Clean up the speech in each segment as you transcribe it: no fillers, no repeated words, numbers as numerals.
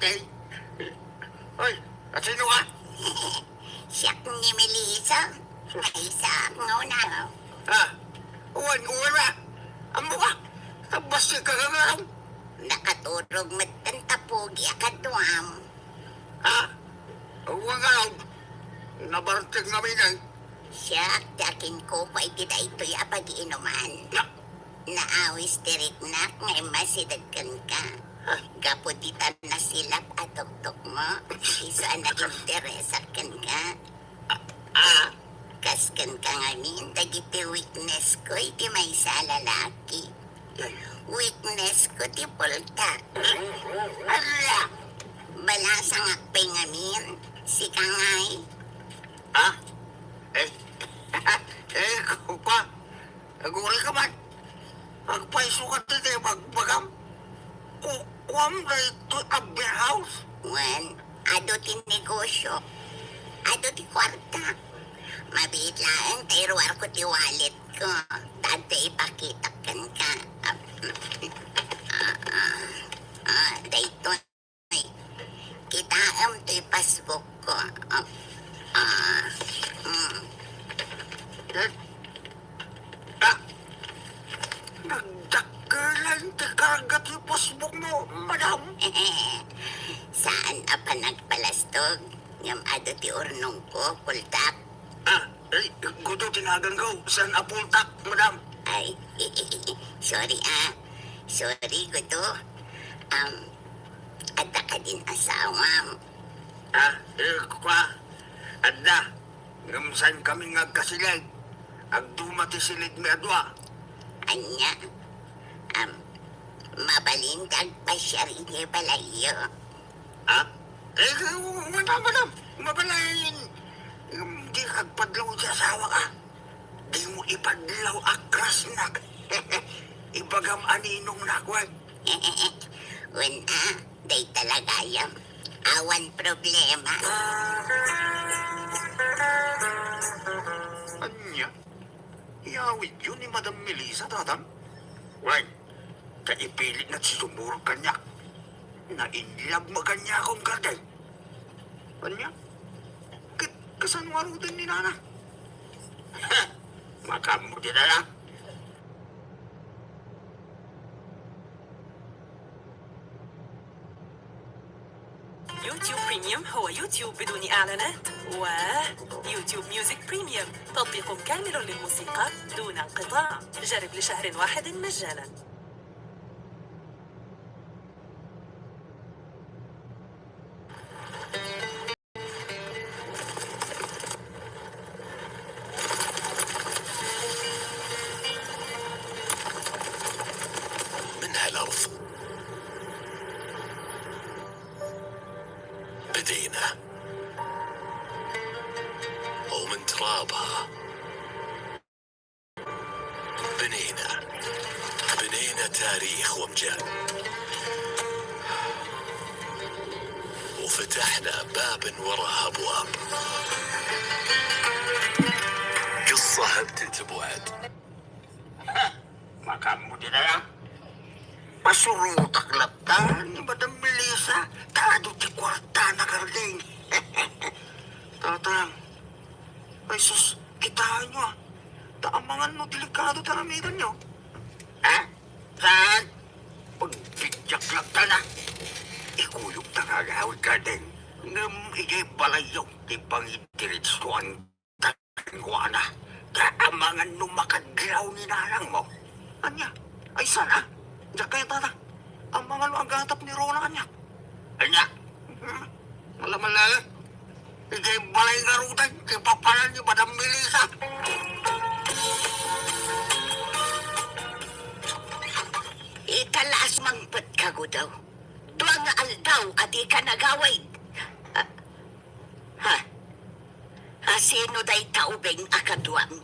ate. Hoy, at sino ka? Siya ni Melissa. Ay, sa ngauna. Ha? Uwan na. Amo ka. Tabas ka kagaraw. Nakaturog magtantapogi akaduam. Ha? Uwan ka raw. Nabartig namin ay. Siya, dakin ko pa itida ito'y apag-inuman. Na, Naawis tirik na ngay masidagkan ka. Gaputitan na silap at tuktok mo. Isa na interesakan ka. Kaskan ka ngamin, dagiti weakness ko, iti may sa lalaki. Weakness ko, ti pulta. ala. Balasang akpay ngamin, si Kangay. Ha? Eh, kuka. Aguli ka man. Agpaiso ka titi, magbagam. Kukwam na ito a beer house. Wan, ado ti negosyo. Ado ti kwarta. Mabit lang, tayruar ko ti wallet ko. Tante ipakitakan ka. Dayto. Kitaam ti passbook ko. Nagdakalan ti karagat yung pasbuk mo, madam. Saan apa nagpalastog? Ngam ado ti urnong ko, pultak. Gusto tinagan ko. Saan apultak, madam? Ay, sorry Sorry, gusto. Ada ka din asawam. Kuka. Adda. Ngamsan kami ngagkasilag. Agdumati silid mi adwa. Anya, mabalintag pa siya rin balayo. Madam. Mabalayin. Di kagpadlaw di asawa ka. Di mo ipadlaw akras na. Ibagam aninong nakwag. Wala, day talaga yan. Awan problema. Anya? Iawid yun ni Madam Melissa, tatang? Why? Kaipilit na sinumurog kanya. Na-inlove mo kanya akong garday. Anya? Kasanwaro din ni Nana. Makamu din na lang. يوتيوب بريميوم هو يوتيوب بدون إعلانات ويوتيوب ميوزك بريميوم تطبيق كامل للموسيقى دون انقطاع. جرب لشهر واحد مجانا. من هالأرض بدينا ومن ترابها بنينا تاريخ وامجاد وفتحنا باب وراها أبواب قصة هبتت بوعد Makamu din na lang. Pasurutak laptan ni Madam Melissa. Tado ti kwarta na karding. Tatang. Ay sus, kitaan nyo ah. Taamangan mo delikado taramigan nyo. Saan? Pagbigyak laptan na. Ikuyog na kagawid karding. Ngam igay balayaw ti pangidiritsuan takingwa na. Taamangan no makadlaw ni nalang mo. Anya, ay sana. Diyak kaya tata. Ang mga lo ang gatap ni Rona kanya. Anya, malaman na lang. Igay balay garutan. Kipapalan ni Madam Melissa. Italaas mangpat ka ko daw. Duang nga aldaw at ka nagaway. Sino day taubeng akaduang?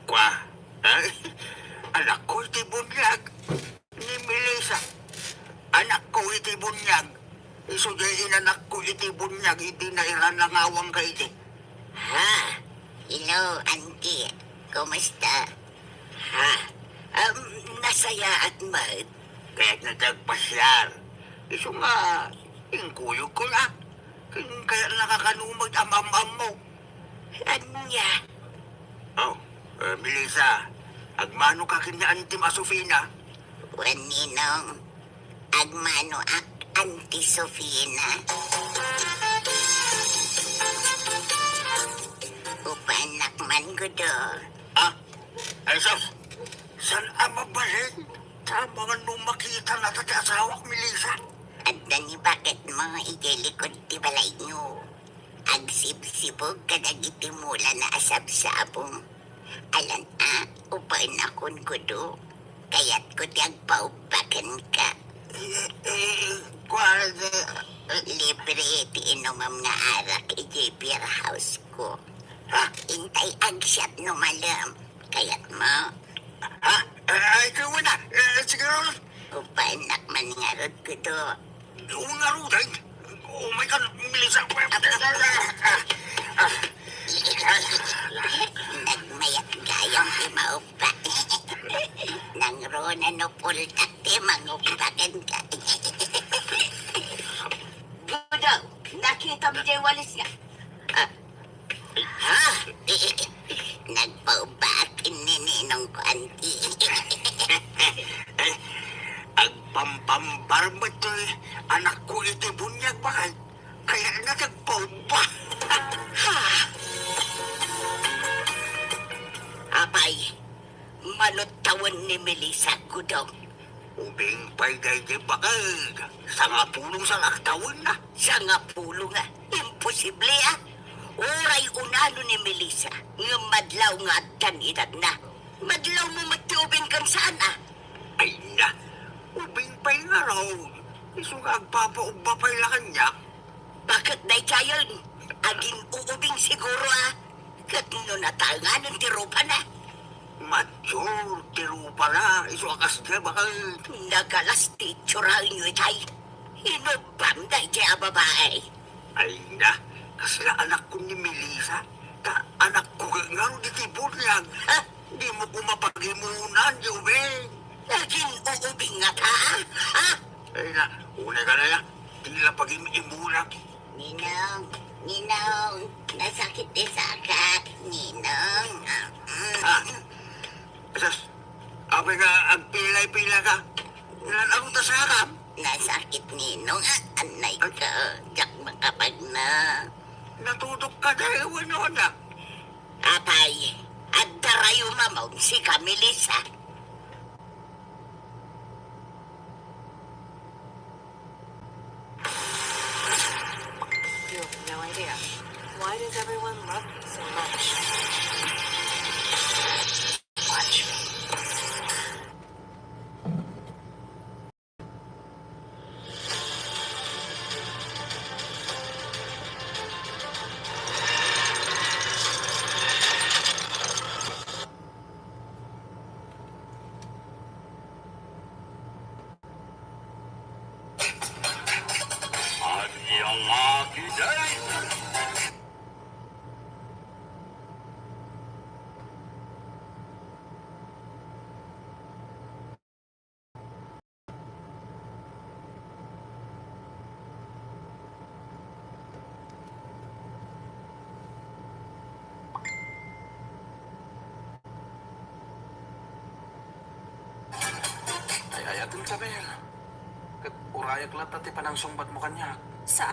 Kwa, anak ko iti bunyag ni Melissa. Anak ko iti bunyag. Isugayin anak ko iti bunyag. Iti na iranangawang ka iti. Hello, auntie. Kumusta? Nasaya at mad. Kaya't natagpasyal. Iso nga, Ingkuyog ko na. Kaya nakakanumag ang amam mo. Anya, Oh, Melissa, agmano ka kanya antim asufina? waninong, agmano ak Auntie Sofina. Upanak man gudo. Ah, ay sus, saan ang mabalin? Sa mga nung makita na sa asawak, Melissa? At dani bakit mo igilikod ti balay nyo? Agsibsibog kadagiti mula na asab-sabong. Alan upain akon gudo. Kaya't ko ti agpaubakan ka. Kuwal, Libre ti inumam nga arak iti beer house ko. ha? Intay agsyat no malam. Kaya't mo, Ha? Ay, ikaw na. Siguro, upanak man nga rod ko do. nga ruday. Oh my God, Melissa. Nagmayat gayang ti maupa. Nang rona no pultak ti mangupakan ka. Budang, nakita mo dyan walis niya. Ha? Nagpaubat nininong ko anti. Agpampambar mo ito anak ko iti bunyag bakal. Kaya na nagpauba. Abay, manutawan ni Melissa Gudong. Ubing pa'y di bakal. Sa nga pulong sa laktawan na. Sa nga pulo nga, imposible Oray unalo ni Melissa, nga madlaw nga tanidad na. Madlaw mo matiubing kan sana. Ay na, ubing pa'y nga raw. Isugag papaugba pa'y la kanya. Bakit day kayon? Aging uubing siguro Kat no natangan ng tirupa na. Mature, tiro pala. Isuakas niya bakal. Nagalas ti tsurang nyo itay. Hinubam day kaya babae. Ay na, kasla anak ko ni Melissa. Ta anak ko nga rin di tibulyag. Ha? Di mo ko mapagimunan, di ubing. Aging uubing nga ta, ha? Ay na, una ka na yan. Tila pag-imulang. Ninong, nasakit di sakat. Ninong. Ha? Esas, abay ka, ang pilay-pila ka. Nanarong ta sa harap. Nasakit ninong, anay ko. Jak makapag na. Natutok ka dahil wano na. Apay, at darayo mamaw si Camilisa. You have no idea. Why does everyone love me so much? Watch me. At iyong laki din. Ay, ayatin ka, Bel. Kat urayak lat at ipanang sumbat mo kanya. Sa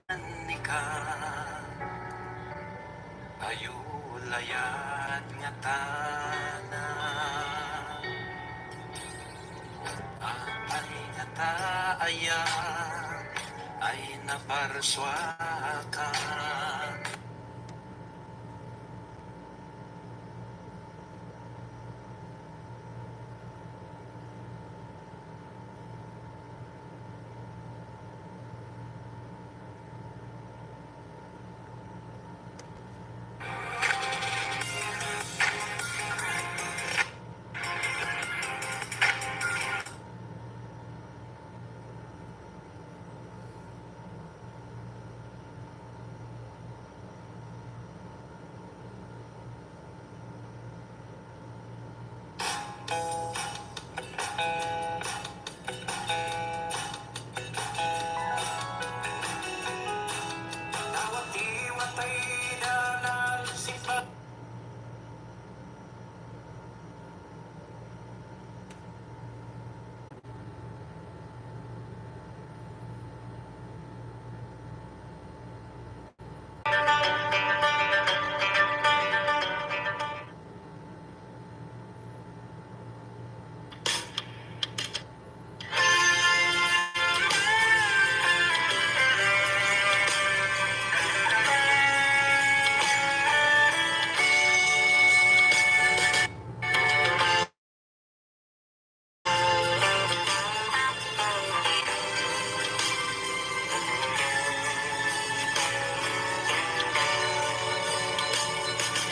Nika ayu layat ngatana ay nataaya ay naparswaka.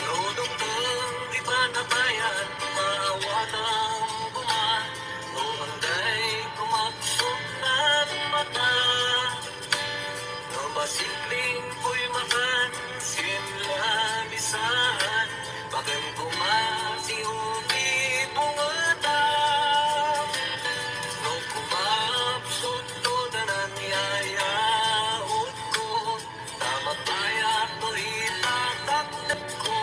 Lodong di ba natayan, maawatang buman, o angay kumaksok ng mata. No masikling ko'y makan, sinlabisan, bagay kumasi umibungatan. No kumapsot to danan yayaot ko, tamat bayak mo itataknap ko.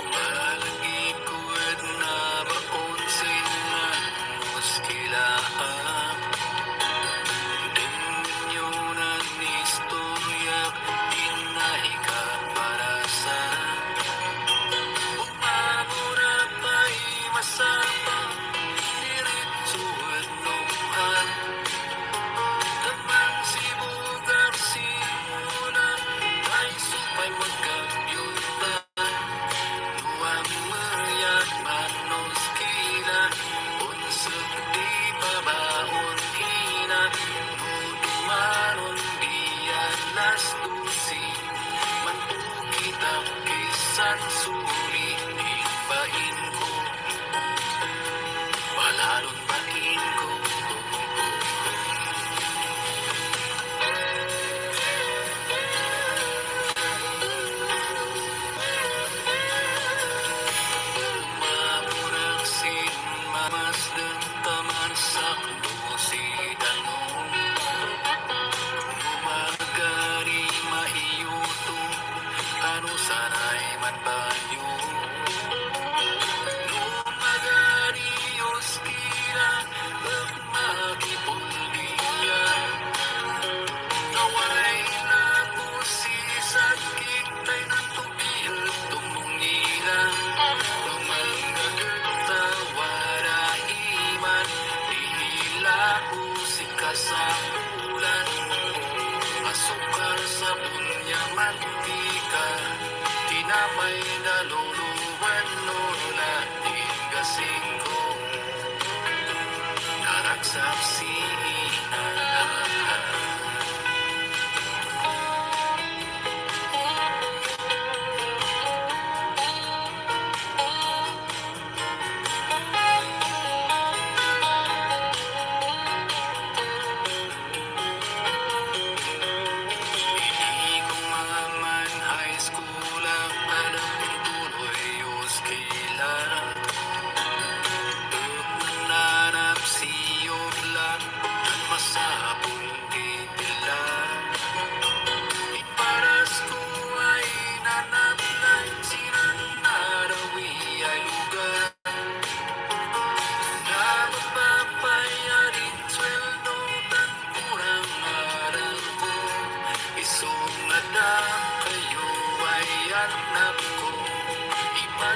Malagikuad na baon sa ilan, muskilaan. Dinyunan istorya, inahika para sa umamura pa'y masapang, diretsuad nunghan. Tamang si Bugar simulan, ay supay magkabyutan. Tuwang meriat manos kila, unsag di babaon hina. Nudumaron diyan las dusi, mantukitap kisan suri. Ibain ko, balalon bain ko. Mamurang sin mamasdan taman sakno si danong. Umagari maiyuto, ano sanay man bayo.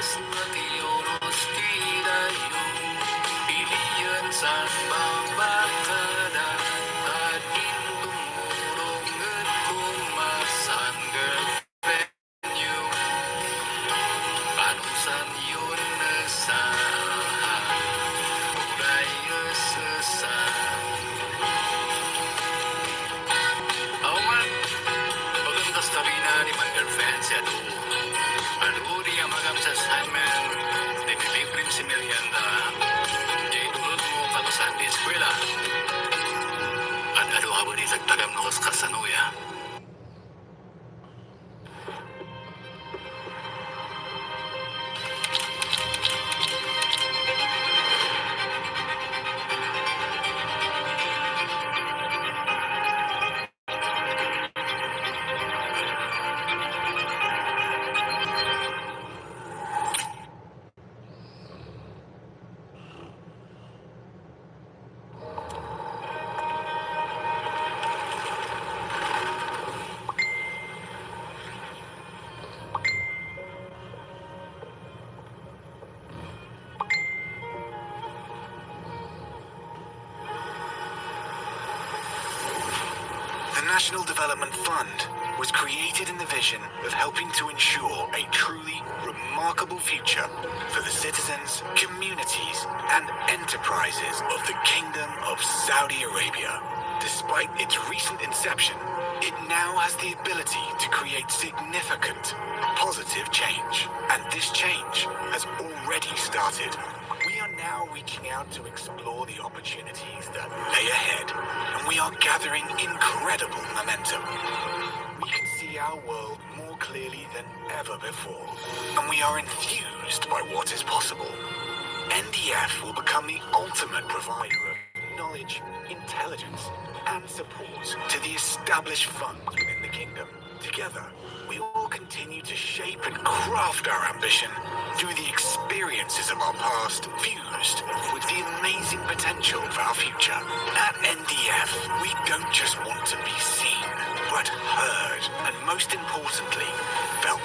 oras na tiyoros tidayo Pilihan sa babakada At intumurong at kumasan girlfriend you Panusan yun nasahan Uray asasan Oh man, magandang tabi na ni my girlfriend si Adu Adu di ang magam sa assignment Dinilibrim si Merienda Jay tulad mo kalusan di eskwela At adu habo di tagtagam no kas kasanuya The National Development Fund was created in the vision of helping to ensure a truly remarkable future for the citizens, communities, and enterprises of the Kingdom of Saudi Arabia. Despite its recent inception, it now has the ability to create significant positive change. And this change has already started. We are now reaching out to explore the opportunities that lay ahead, and we are gathering incredible momentum. We can see our world more clearly than ever before, and we are enthused by what is possible. NDF will become the ultimate provider of knowledge, intelligence, and support to the established funds within the kingdom. Together, we will continue to shape and craft our ambition through the experiences of our past, fused with the amazing potential of our future. At NDF, we don't just want to be seen, but heard, and most importantly, felt.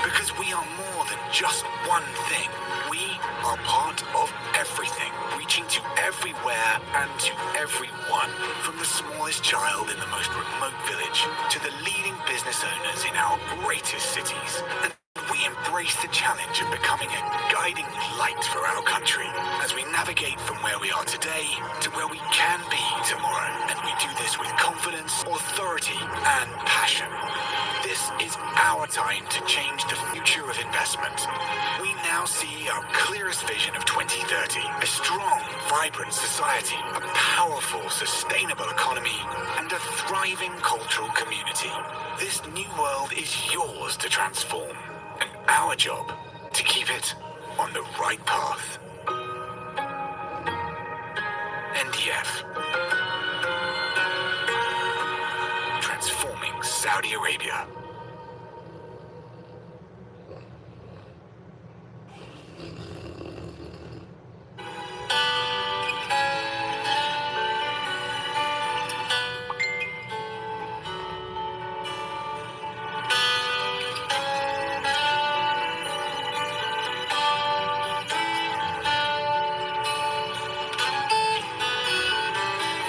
Because we are more than just one thing. We are part of everything, reaching to everywhere and to everyone, from the smallest child in the most remote village to the leading business owners in our greatest cities. And we embrace the challenge of becoming a guiding light for our country as we navigate from where we are today to where we can be tomorrow. And we do this with confidence, authority, and passion. This is our time to change the future of investment. We now see our clearest vision of 2030. A strong, vibrant society, a powerful, sustainable economy, and a thriving cultural community. This new world is yours to transform, and our job to keep it on the right path. NDF. Transforming Saudi Arabia.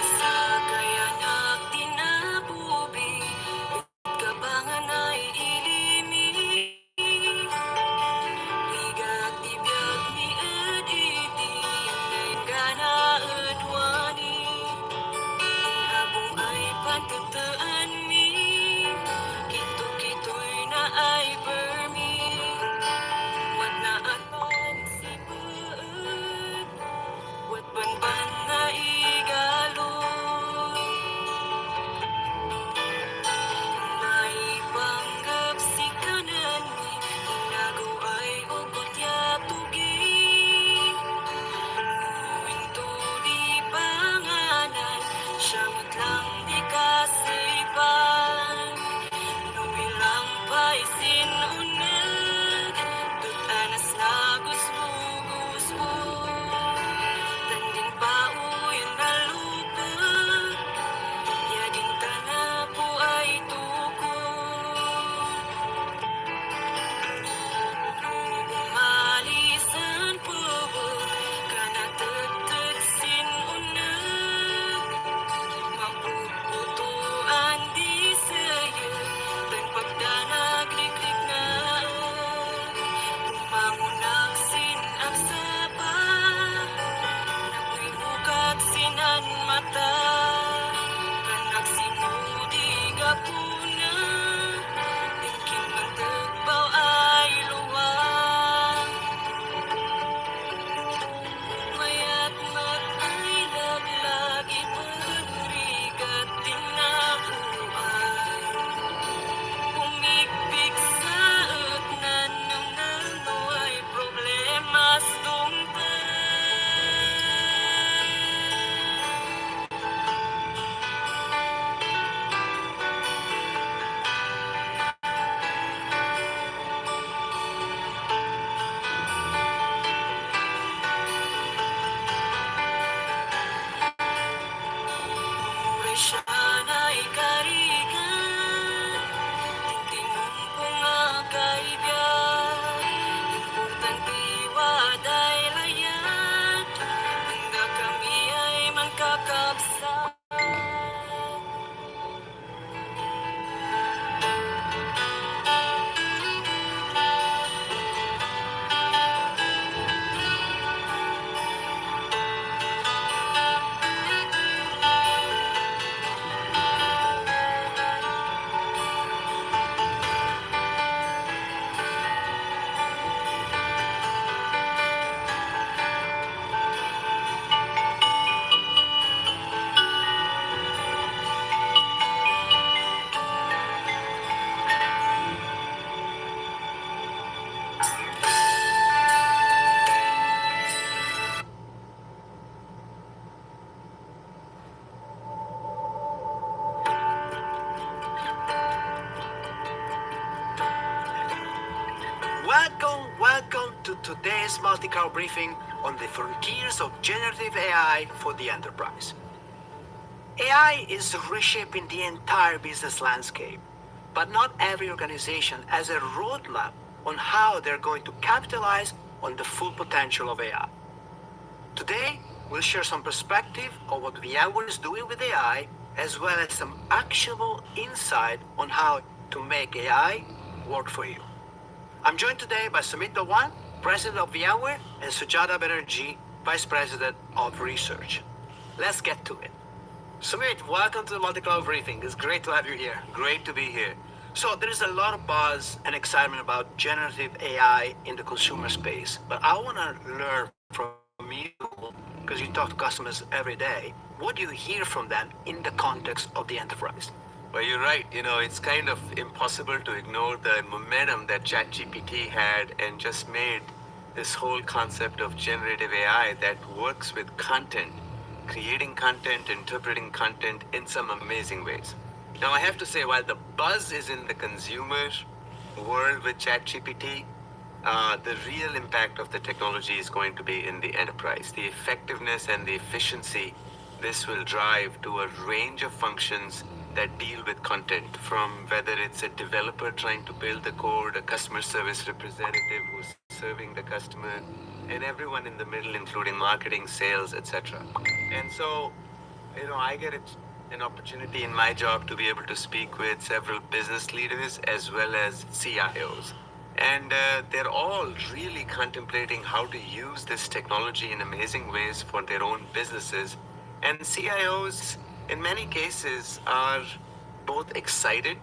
Sa kayanak tinabubi, kabangan today's multi-cloud briefing on the frontiers of generative AI for the enterprise. AI is reshaping the entire business landscape, but not every organization has a roadmap on how they're going to capitalize on the full potential of AI. Today, we'll share some perspective on what VMware is doing with AI, as well as some actionable insight on how to make AI work for you. I'm joined today by Sumit Dhawan, President of VMware, and Sujata Banerjee, Vice President of Research. Let's get to it. Sumit, welcome to the Multi-Cloud Briefing. It's great to have you here. Great to be here. So there is a lot of buzz and excitement about generative AI in the consumer space, but I want to learn from you, because you talk to customers every day. What do you hear from them in the context of the enterprise? Well, you're right. It's kind of impossible to ignore the momentum that ChatGPT had and just made this whole concept of generative AI that works with content, creating content, interpreting content in some amazing ways. Now, I have to say, while the buzz is in the consumer world with ChatGPT, the real impact of the technology is going to be in the enterprise. The effectiveness and the efficiency this will drive to a range of functions that deal with content, from whether it's a developer trying to build the code, a customer service representative who's serving the customer, and everyone in the middle, including marketing, sales, etc. And so, I get an opportunity in my job to be able to speak with several business leaders as well as CIOs. And they're all really contemplating how to use this technology in amazing ways for their own businesses. And CIOs, in many cases, are both excited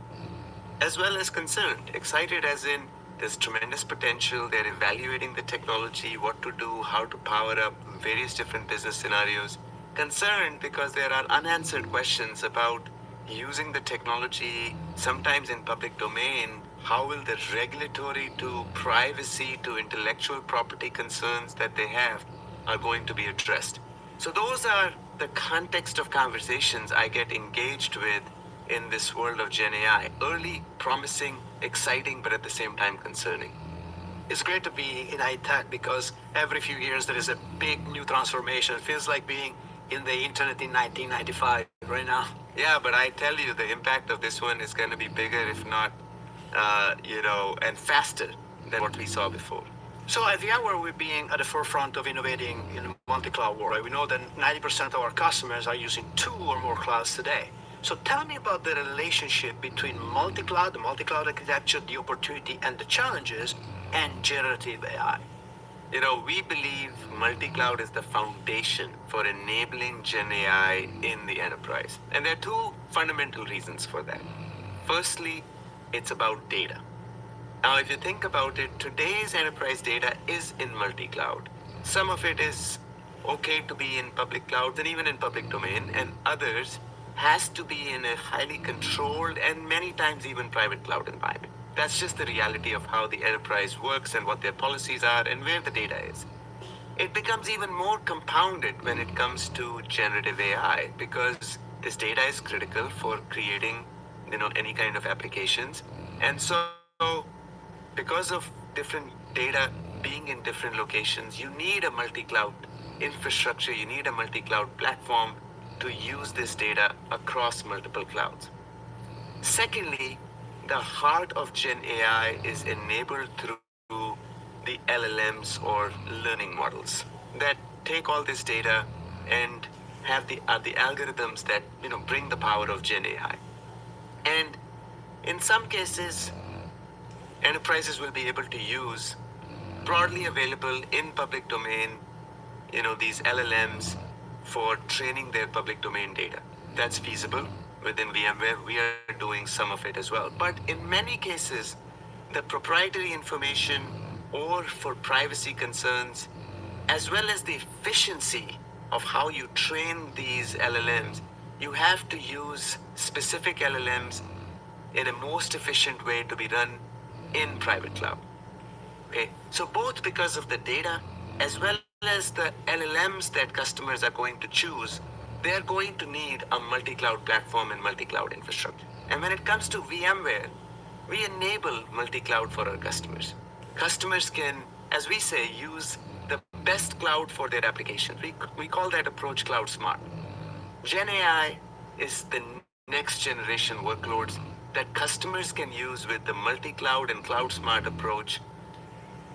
as well as concerned. Excited as in there's tremendous potential, they're evaluating the technology, what to do, how to power up various different business scenarios. Concerned because there are unanswered questions about using the technology, sometimes in public domain. How will the regulatory to privacy to intellectual property concerns that they have are going to be addressed? So those are the context of conversations I get engaged with in this world of Gen AI. Early, promising, exciting, but at the same time concerning. It's great to be in high tech because every few years there is a big new transformation. It feels like being in the internet in 1995 right now. Yeah, but I tell you, the impact of this one is going to be bigger, if not, and faster than what we saw before. So at VMware, we're being at the forefront of innovating in the multi-cloud world. Right? We know that 90% of our customers are using 2 or more clouds today. So tell me about the relationship between multi-cloud, the multi-cloud architecture, the opportunity and the challenges, and generative AI. We believe multi-cloud is the foundation for enabling Gen AI in the enterprise. And there are 2 fundamental reasons for that. Firstly, it's about data. Now, if you think about it, today's enterprise data is in multi-cloud. Some of it is okay to be in public clouds and even in public domain, and others has to be in a highly controlled and many times even private cloud environment. That's just the reality of how the enterprise works and what their policies are and where the data is. It becomes even more compounded when it comes to generative AI because this data is critical for creating, any kind of applications. And so, because of different data being in different locations, you need a multi-cloud infrastructure, you need a multi-cloud platform to use this data across multiple clouds. Secondly, the heart of Gen AI is enabled through the LLMs or learning models that take all this data and have the algorithms that bring the power of Gen AI. And in some cases, enterprises will be able to use broadly available in public domain, these LLMs for training their public domain data. That's feasible within VMware. We are doing some of it as well. But in many cases, the proprietary information or for privacy concerns, as well as the efficiency of how you train these LLMs, you have to use specific LLMs in a most efficient way to be run in private cloud. Okay, so both because of the data as well as the LLMs that customers are going to choose, they're going to need a multi-cloud platform and multi-cloud infrastructure. And when it comes to VMware, we enable multi-cloud for our customers. Customers can as we say, use the best cloud for their application. We call that approach Cloud Smart. Gen AI is the next generation workloads that customers can use with the multi-cloud and Cloud Smart approach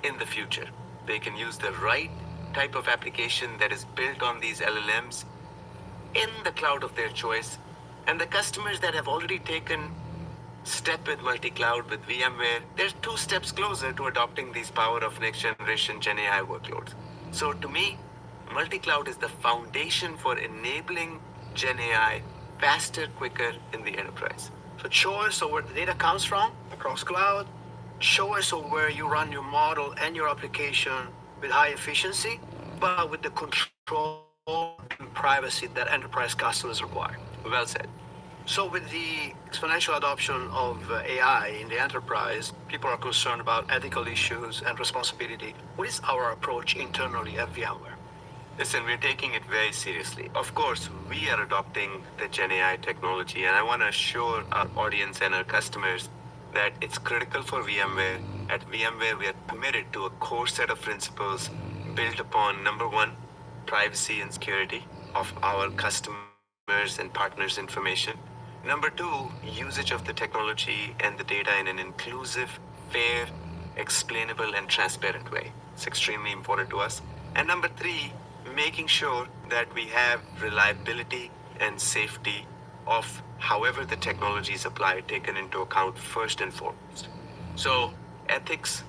in the future. They can use the right type of application that is built on these LLMs in the cloud of their choice. And the customers that have already taken step with multi-cloud with VMware, they're 2 steps closer to adopting these power of next generation Gen AI workloads. So to me, multi-cloud is the foundation for enabling Gen AI faster, quicker in the enterprise. So choice of where the data comes from across cloud, choice of where you run your model and your application with high efficiency, but with the control and privacy that enterprise customers require. Well said. So with the exponential adoption of AI in the enterprise, people are concerned about ethical issues and responsibility. What is our approach internally at VMware? Listen, we're taking it very seriously. Of course, we are adopting the Gen AI technology, and I want to assure our audience and our customers that it's critical for VMware. At VMware, we are committed to a core set of principles built upon, number one, privacy and security of our customers and partners' information. Number two, usage of the technology and the data in an inclusive, fair, explainable, and transparent way. It's extremely important to us. And number three, making sure that we have reliability and safety of however the technology is applied taken into account first and foremost. So ethics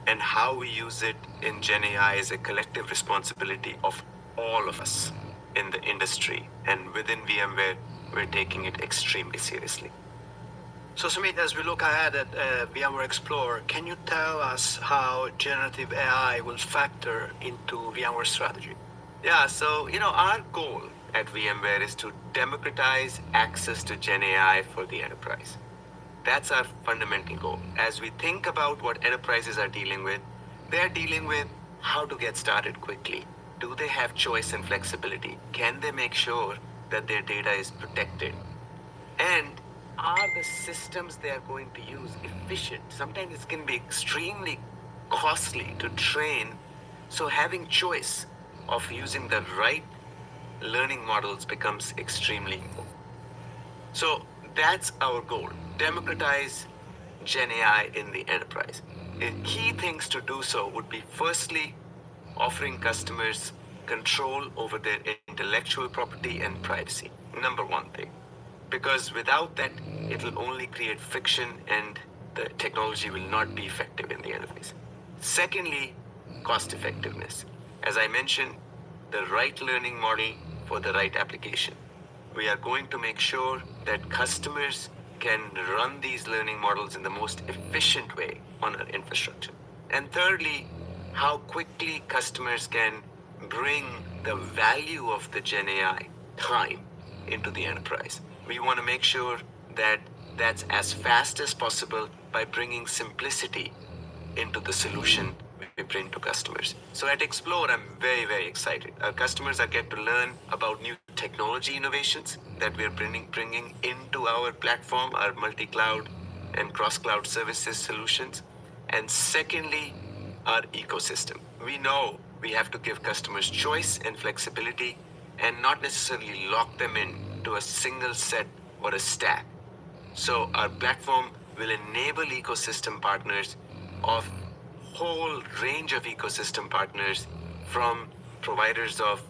and how we use it in Gen AI is a collective responsibility of all of us in the industry, and within VMware, we're taking it extremely seriously. So Sumit, as we look ahead at VMware Explore, can you tell us how generative AI will factor into VMware strategy? Yeah, so, our goal at VMware is to democratize access to Gen AI for the enterprise. That's our fundamental goal. As we think about what enterprises are dealing with, they're dealing with how to get started quickly. Do they have choice and flexibility? Can they make sure that their data is protected? And are the systems they are going to use efficient? Sometimes it can be extremely costly to train, so having choice of using the right learning models becomes extremely important. So that's our goal, democratize Gen AI in the enterprise. The key things to do so would be firstly, offering customers control over their intellectual property and privacy. Number one thing. Because without that, it'll only create friction and the technology will not be effective in the enterprise. Secondly, cost effectiveness. As I mentioned, the right learning model for the right application. We are going to make sure that customers can run these learning models in the most efficient way on our infrastructure. And thirdly, how quickly customers can bring the value of the Gen AI time into the enterprise. We want to make sure that that's as fast as possible by bringing simplicity into the solution we bring to customers. So at Explore, I'm very, very excited. Our customers are get to learn about new technology innovations that we're bringing into our platform, our multi-cloud and cross-cloud services solutions. And secondly, our ecosystem. We know we have to give customers choice and flexibility and not necessarily lock them in to a single set or a stack. So our platform will enable ecosystem partners of whole range of ecosystem partners, from providers of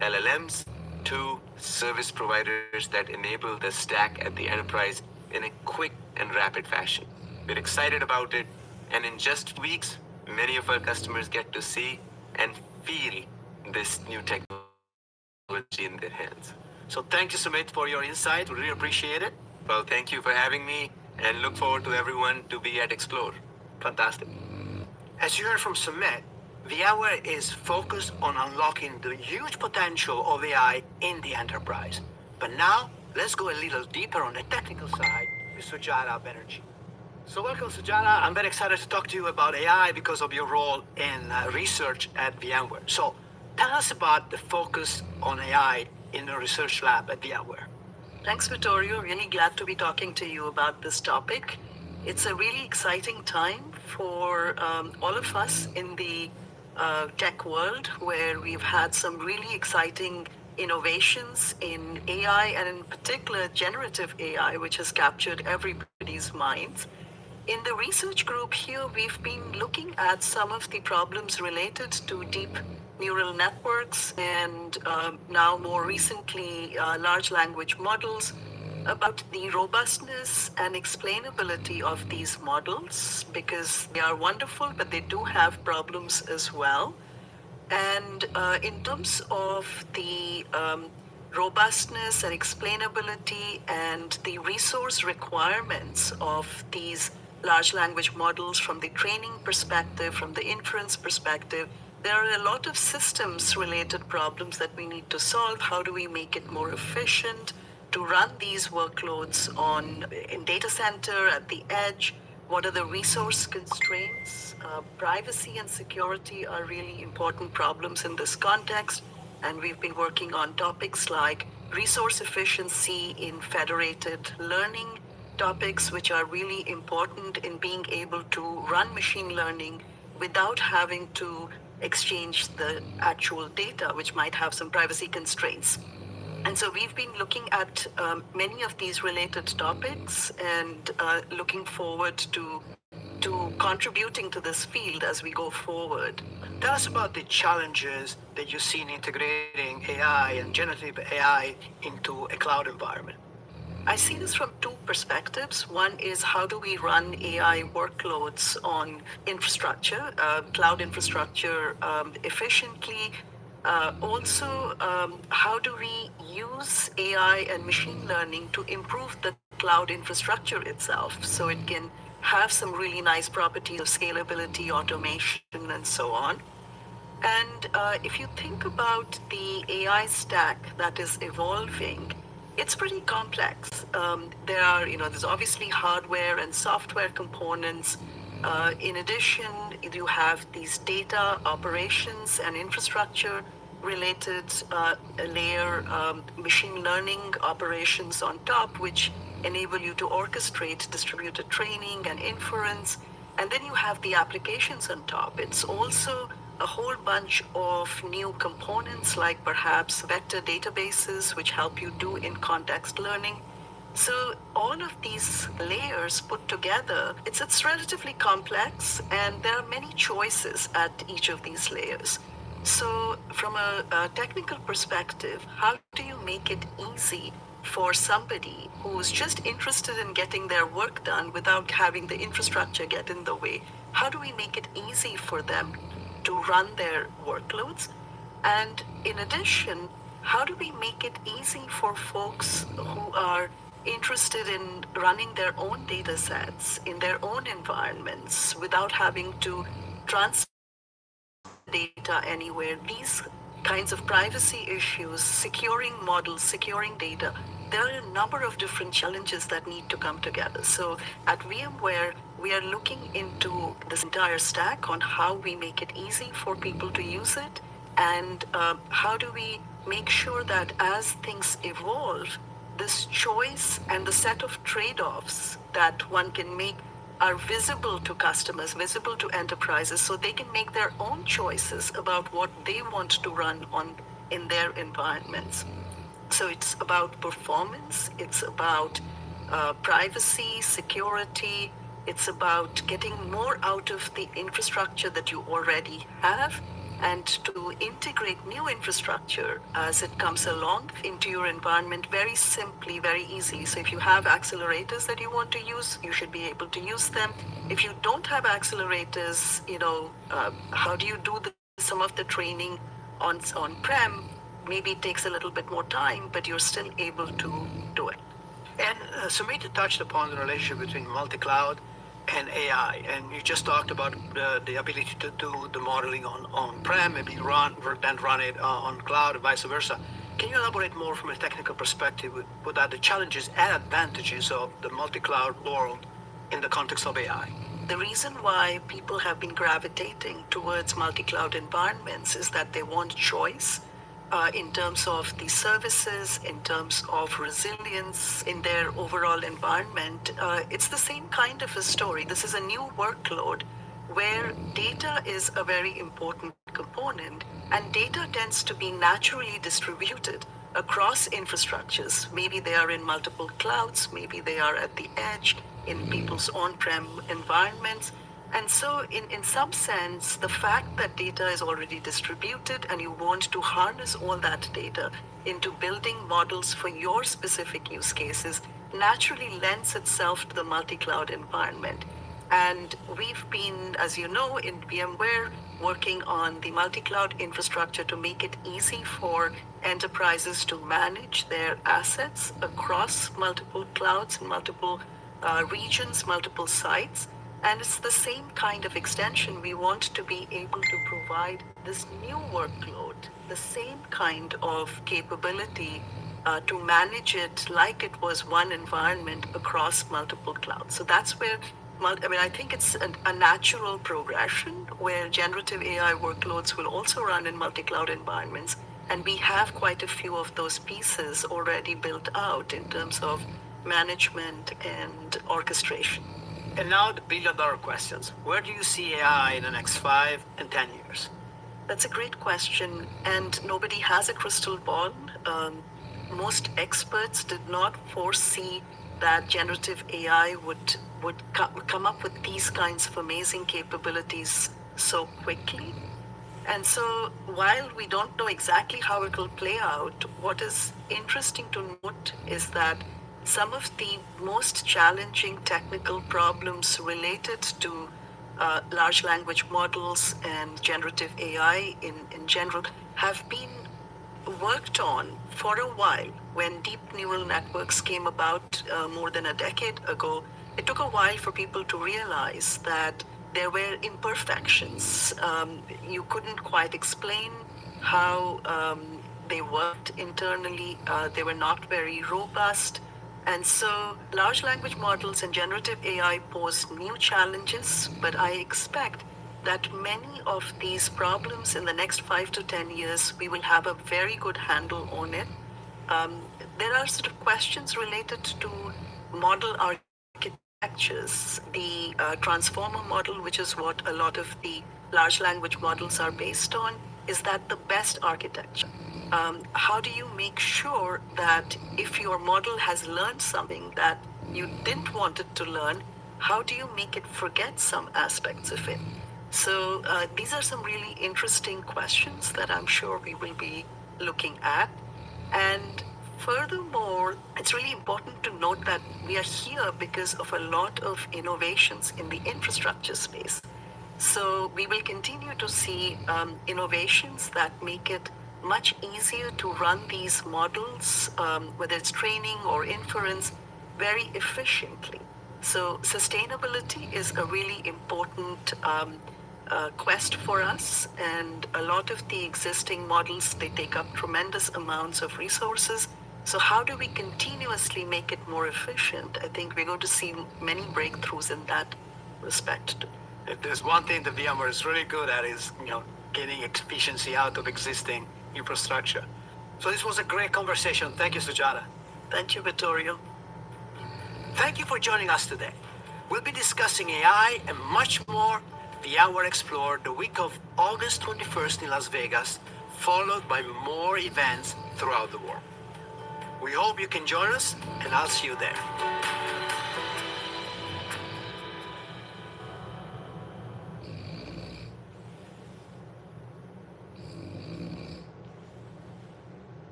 LLMs to service providers that enable the stack at the enterprise in a quick and rapid fashion. We're excited about it, and in just weeks, many of our customers get to see and feel this new technology in their hands. So thank you, Sumit, for your insight. We really appreciate it. Well, thank you for having me, and look forward to everyone to be at Explore. Fantastic. As you heard from Sumit, VMware is focused on unlocking the huge potential of AI in the enterprise. But now, let's go a little deeper on the technical side with Sujata Banerjee. So welcome, Sujata. I'm very excited to talk to you about AI because of your role in research at VMware. So tell us about the focus on AI in the research lab at VMware. Thanks, Vittorio. Really glad to be talking to you about this topic. It's a really exciting time for all of us in the tech world, where we've had some really exciting innovations in AI, and in particular generative AI, which has captured everybody's minds. In the research group here, we've been looking at some of the problems related to deep neural networks and now more recently large language models, about the robustness and explainability of these models, because they are wonderful, but they do have problems as well. And in terms of the robustness and explainability and the resource requirements of these large language models from the training perspective, from the inference perspective, there are a lot of systems related problems that we need to solve. How do we make it more efficient to run these workloads in data center, at the edge? What are the resource constraints? Privacy and security are really important problems in this context. And we've been working on topics like resource efficiency in federated learning, topics which are really important in being able to run machine learning without having to exchange the actual data, which might have some privacy constraints. And so we've been looking at many of these related topics and looking forward to contributing to this field as we go forward. Tell us about the challenges that you see in integrating AI and generative AI into a cloud environment. I see this from two perspectives. One is, how do we run AI workloads on infrastructure, cloud infrastructure, efficiently? Also, how do we use AI and machine learning to improve the cloud infrastructure itself so it can have some really nice properties of scalability, automation, and so on. And if you think about the AI stack that is evolving, it's pretty complex. There's obviously hardware and software components. In addition, you have these data operations and infrastructure related layer machine learning operations on top, which enable you to orchestrate distributed training and inference. And then you have the applications on top. It's also a whole bunch of new components, like perhaps vector databases, which help you do in-context learning. So all of these layers put together, it's relatively complex, and there are many choices at each of these layers. So from a technical perspective, how do you make it easy for somebody who's just interested in getting their work done without having the infrastructure get in the way? How do we make it easy for them to run their workloads? And in addition, how do we make it easy for folks who are interested in running their own data sets in their own environments without having to transfer data anywhere? These kinds of privacy issues, securing models, securing data, there are a number of different challenges that need to come together. So at VMware, we are looking into this entire stack on how we make it easy for people to use it, and how do we make sure that as things evolve, this choice and the set of trade-offs that one can make are visible to customers, visible to enterprises, so they can make their own choices about what they want to run on in their environments. So it's about performance, it's about privacy, security, it's about getting more out of the infrastructure that you already have, and to integrate new infrastructure as it comes along into your environment very simply, very easily. So if you have accelerators that you want to use, you should be able to use them. If you don't have accelerators, how do you do some of the training on-prem? Maybe it takes a little bit more time, but you're still able to do it. And Sumita touched upon the relationship between multi-cloud and AI, and you just talked about the ability to do the modeling on-prem, maybe then run it on cloud, and vice versa. Can you elaborate more from a technical perspective what are the challenges and advantages of the multi-cloud world in the context of AI? The reason why people have been gravitating towards multi-cloud environments is that they want choice. in terms of the services, in terms of resilience in their overall environment. It's the same kind of a story. This is a new workload where data is a very important component, and data tends to be naturally distributed across infrastructures. Maybe they are in multiple clouds, maybe they are at the edge in people's on-prem environments. And so, in some sense, the fact that data is already distributed and you want to harness all that data into building models for your specific use cases naturally lends itself to the multi-cloud environment. And we've been, as you know, in VMware, working on the multi-cloud infrastructure to make it easy for enterprises to manage their assets across multiple clouds and multiple regions, multiple sites. And it's the same kind of extension. We want to be able to provide this new workload, the same kind of capability to manage it like it was one environment across multiple clouds. So that's where, I think it's a natural progression where generative AI workloads will also run in multi-cloud environments. And we have quite a few of those pieces already built out in terms of management and orchestration. And now the billion-dollar questions. Where do you see AI in the next 5 and 10 years? That's a great question, and nobody has a crystal ball. Most experts did not foresee that generative AI would come up with these kinds of amazing capabilities so quickly. And so while we don't know exactly how it will play out, what is interesting to note is that some of the most challenging technical problems related to large language models and generative AI in general have been worked on for a while. When deep neural networks came about more than a decade ago, it took a while for people to realize that there were imperfections. You couldn't quite explain how they worked internally. They were not very robust. And so large language models and generative AI pose new challenges, but I expect that many of these problems in the next 5 to 10 years, we will have a very good handle on it. There are sort of questions related to model architectures. The transformer model, which is what a lot of the large language models are based on, is that the best architecture? How do you make sure that if your model has learned something that you didn't want it to learn, how do you make it forget some aspects of it? So these are some really interesting questions that I'm sure we will be looking at. And furthermore, it's really important to note that we are here because of a lot of innovations in the infrastructure space. So we will continue to see innovations that make it much easier to run these models, whether it's training or inference, very efficiently. So sustainability is a really important quest for us, and a lot of the existing models, they take up tremendous amounts of resources. So how do we continuously make it more efficient? I think we're going to see many breakthroughs in that respect. If there's one thing that VMware is really good at is, getting efficiency out of existing infrastructure. So this was a great conversation. Thank you, Sujata. Thank you, Vittorio. Thank you for joining us today. We'll be discussing AI and much more VMware Explore the week of August 21st in Las Vegas, followed by more events throughout the world. We hope you can join us, and I'll see you there.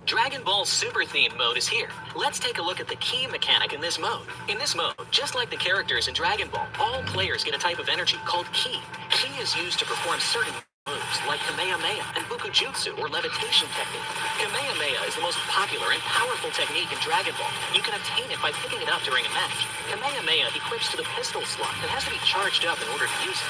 Dragon Ball Super Theme mode is here. Let's take a look at the key mechanic in this mode. In this mode, just like the characters in Dragon Ball, all players get a type of energy called Ki. Ki is used to perform certain moves like Kamehameha and Bukujutsu or levitation technique. Kamehameha is the most popular and powerful technique in Dragon Ball. You can obtain it by picking it up during a match. Kamehameha equips to the pistol slot and has to be charged up in order to use it.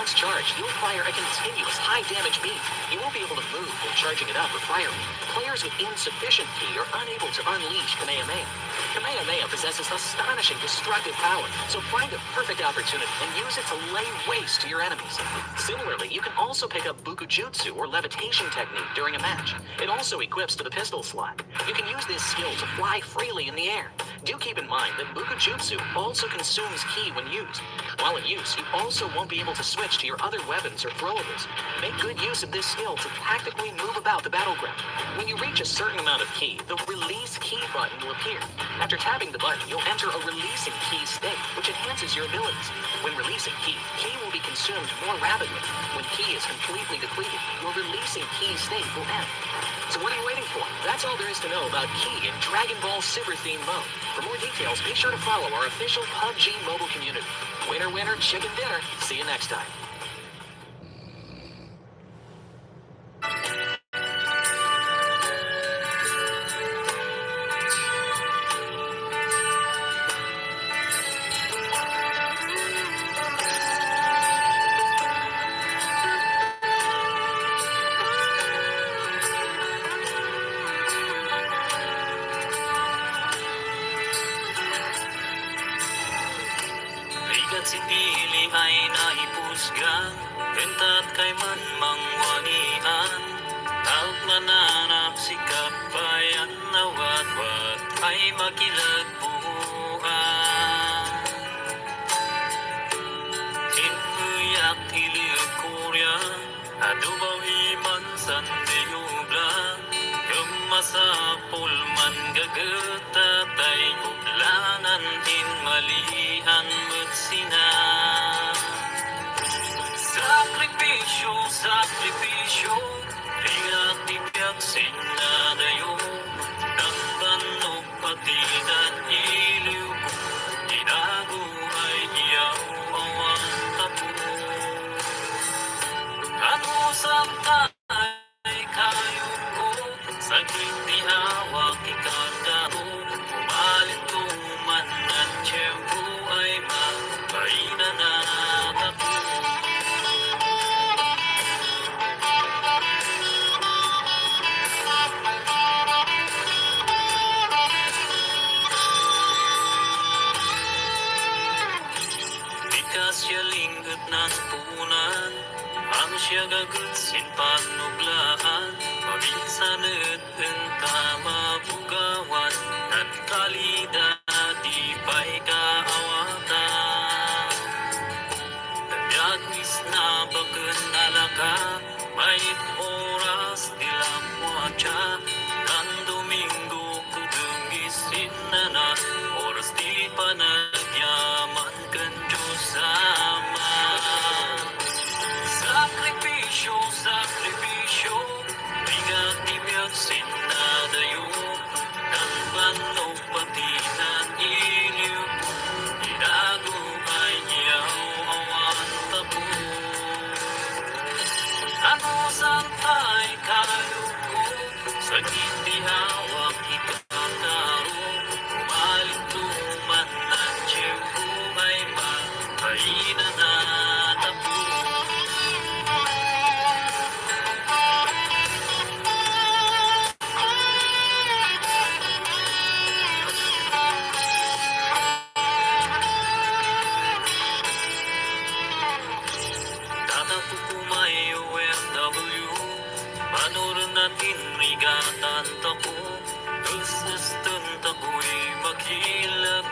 once charged, you'll fire a continuous high-damage beam. You won't be able to move when charging it up or firing. Players with insufficient ki are unable to unleash Kamehameha. Kamehameha possesses astonishing destructive power, so find a perfect opportunity and use it to lay waste to your enemies. Similarly, you can also pick up Bukujutsu or levitation technique during a match. It also equips to the pistol slot. You can use this skill to fly freely in the air. Do keep in mind that Bukujutsu also consumes ki when used. While in use, you also won't be able to switch to your other weapons or throwables. Make good use of this skill to tactically move about the battleground. When you reach a certain amount of ki, the release ki button will appear. After tapping the button, you'll enter a releasing ki state, which enhances your abilities. When releasing ki will be consumed more rapidly. When ki is completely depleted, your releasing ki state will end. So what are you waiting for? That's all there is to know about ki in Dragon Ball Super Theme mode. For more details, be sure to follow our official PUBG mobile community. Winner, winner, chicken dinner. See you next time. Bigat si Pili ay naipusgan, benta't kay man mangwanian. Taot mananap si kapayan na watwat ay makilagbuhan. Inuyak ilig kurya, adubaw iman san deyubla. Masapul man gagetatay lanan din malihan magsina. Sakripisyo, sakripisyo, ringat tibyak sinadayo. Nang banog patinan iliw, tinago ay iyaw awang tapo. Ano sa kayo ko, saglit di hawak ikandaro. Umalito man ng tiyempo ay magpainan na tapo. Bikas siya linggot ng punan, ang siya gagutsin panublaan. Mabinsanit ang kamabugawan, at kalida di ba'y kaawatan. Tanyagnis na bagan alaka, may oras dilang watcha. Kan Domingo kudugisin na oras di pa nagyaman kan Diyos sama. Sakripisyo, sakripisyo, bigat tibyak sinadayo. Nang banog patinan iliw, tinago ay iyaw awan tapo. Ano saan tay kayo ko, saglit di hawak ikakaro. Umalito man ng tiyempo ay magpainan na tapo. Tatapukumay OFW, manorin natin rigatan tapo. Usastan tapo'y makilag,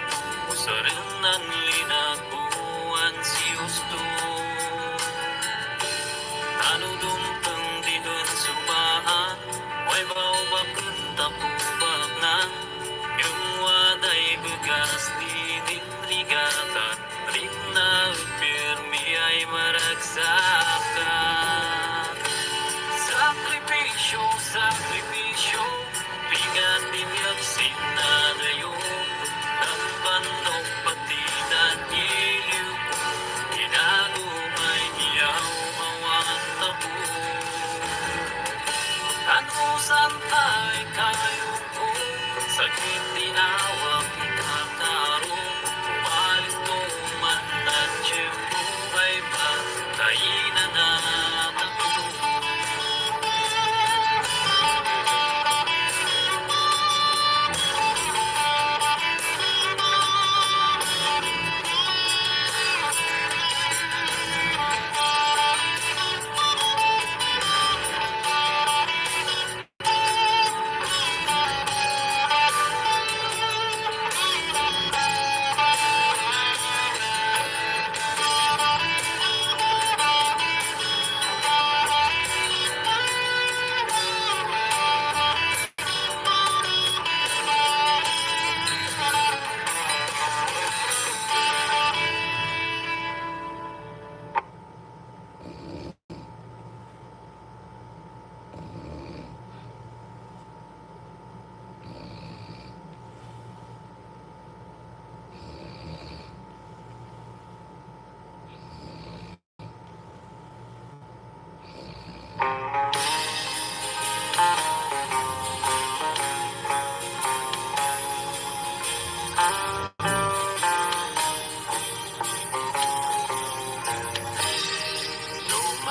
usarin ang linabuan si Usto. Ano dumtang dihan subaan, may baubakun tapubak nang. Yung waday bugas din rigatan, rin na pirmi ay maragsakan. Sakripisyo, sakripisyo, bigat tibyak sinadayo. Nang banog patinan iliw, tinago ay iyaw awan tapo.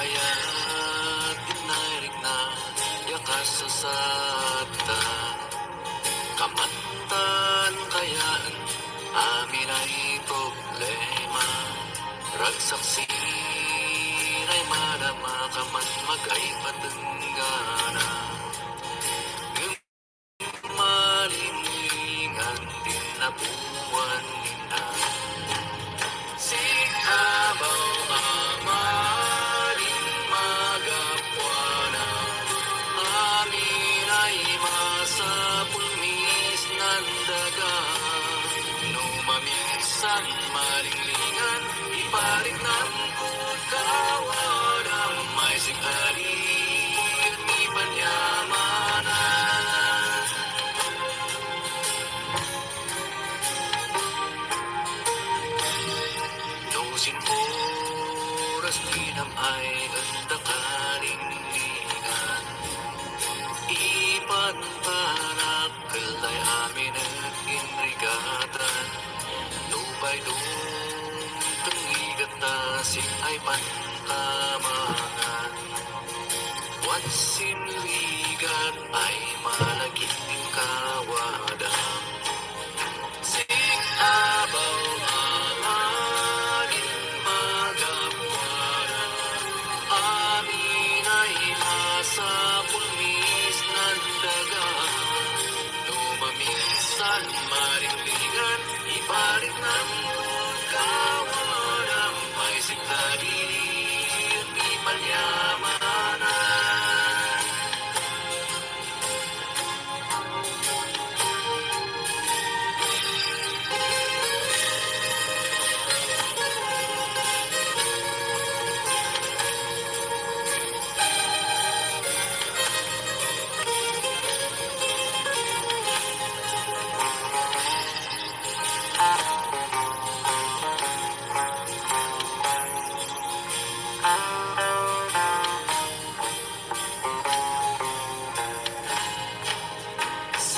mayat dinairig na yakas sa sata kamantan kayaan amin ay problema ragsaksi ay madama kaman magay patunggana malinlingan din na buwan nina Sikabaw amaring magapwana amin ay masapulmis ng daga Numamisan malinglingan iparik ng kutkawaran may sikari at ipanyamanan Nusin oras dinamay at nakalinglingan Ipanpanak kalay amin at inrigatan Lupay dumtang igatasi ay pankamangan Watsinligan ay malagit ng kawadang Sikabaw amarin magapwara amin ay masapulmis ng daga Lumaminsan maringlingan iparik ng kawarang may siktari at di palyamanan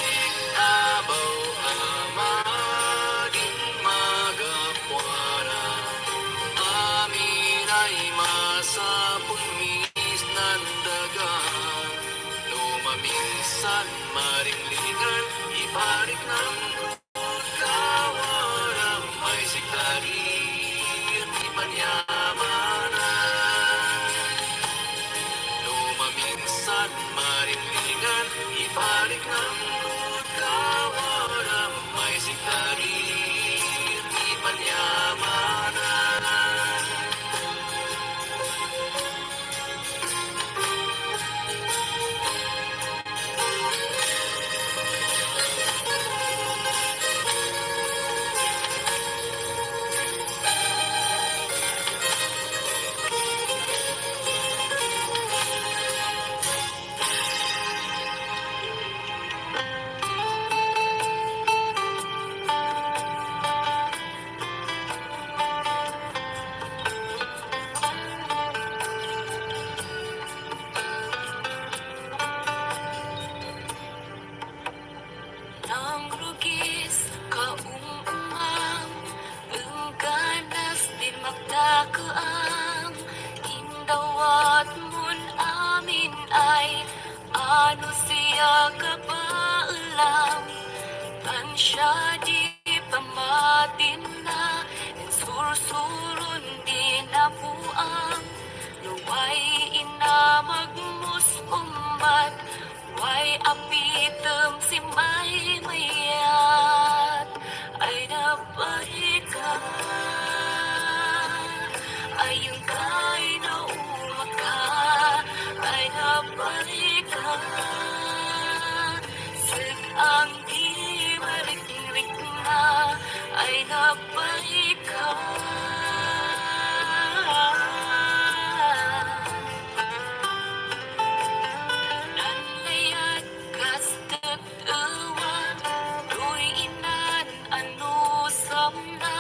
Sikabaw amaring magapwara amin ay masapulmis ng daga Lumaminsan maringlingan iparik ng kutkawarang may sikari at ipanyamanan Lumaminsan maringlingan iparik ng kutkawarang may sikari at ipanyamanan Nang rugis kaumumang Engganas din magdakaang Indawat mun amin ay Ano siya kabaalam Tansya di pamatin na Sursurun di nabuang Luway inamagmus umat Why apitem si may mayat ay napahiga ayun kay na umaka ay napahiga sig ang di marik na ay napahiga Nanlayat kastet ewan Duy inan anu samna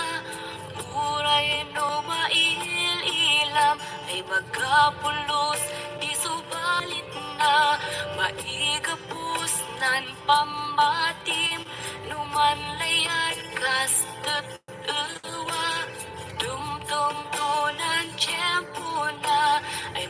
Muray no mail-ilam Ay magapulos di subalit na Maigapos nan pamatim Numanlayat kastet ewan Dumtum tunan tiyempo na Ay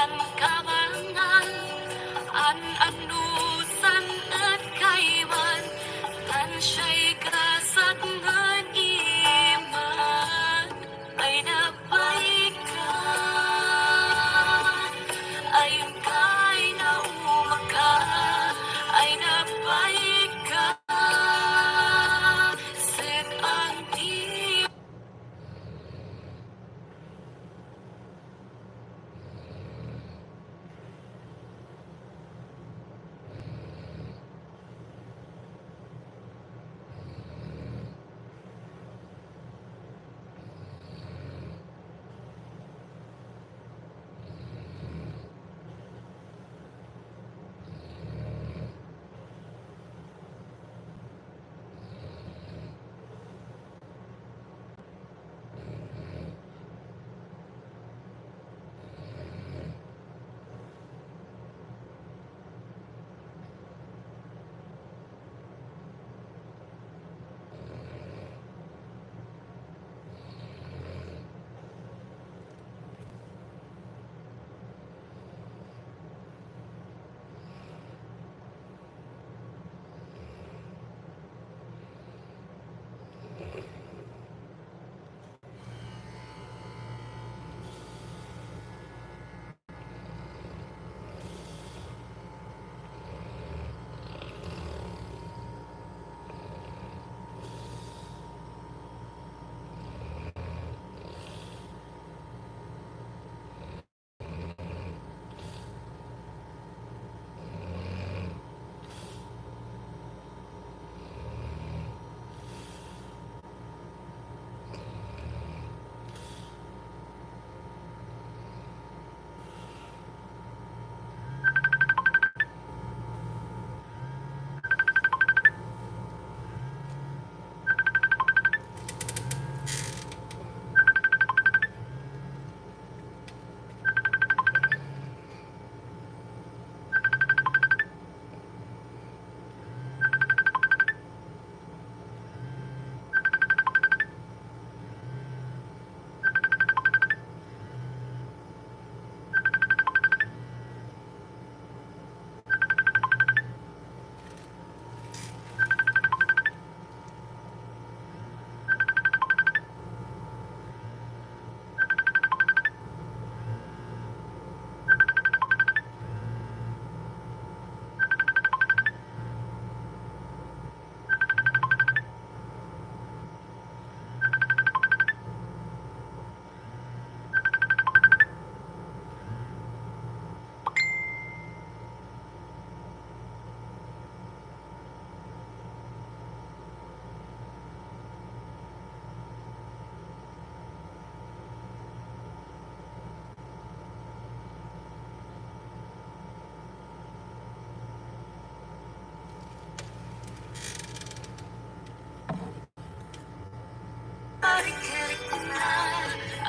an kamangan an anusan at kaiman tan siya'y kasat ngan iman ay nabay ka ayun kay naumaka ay nabay ka sit ang di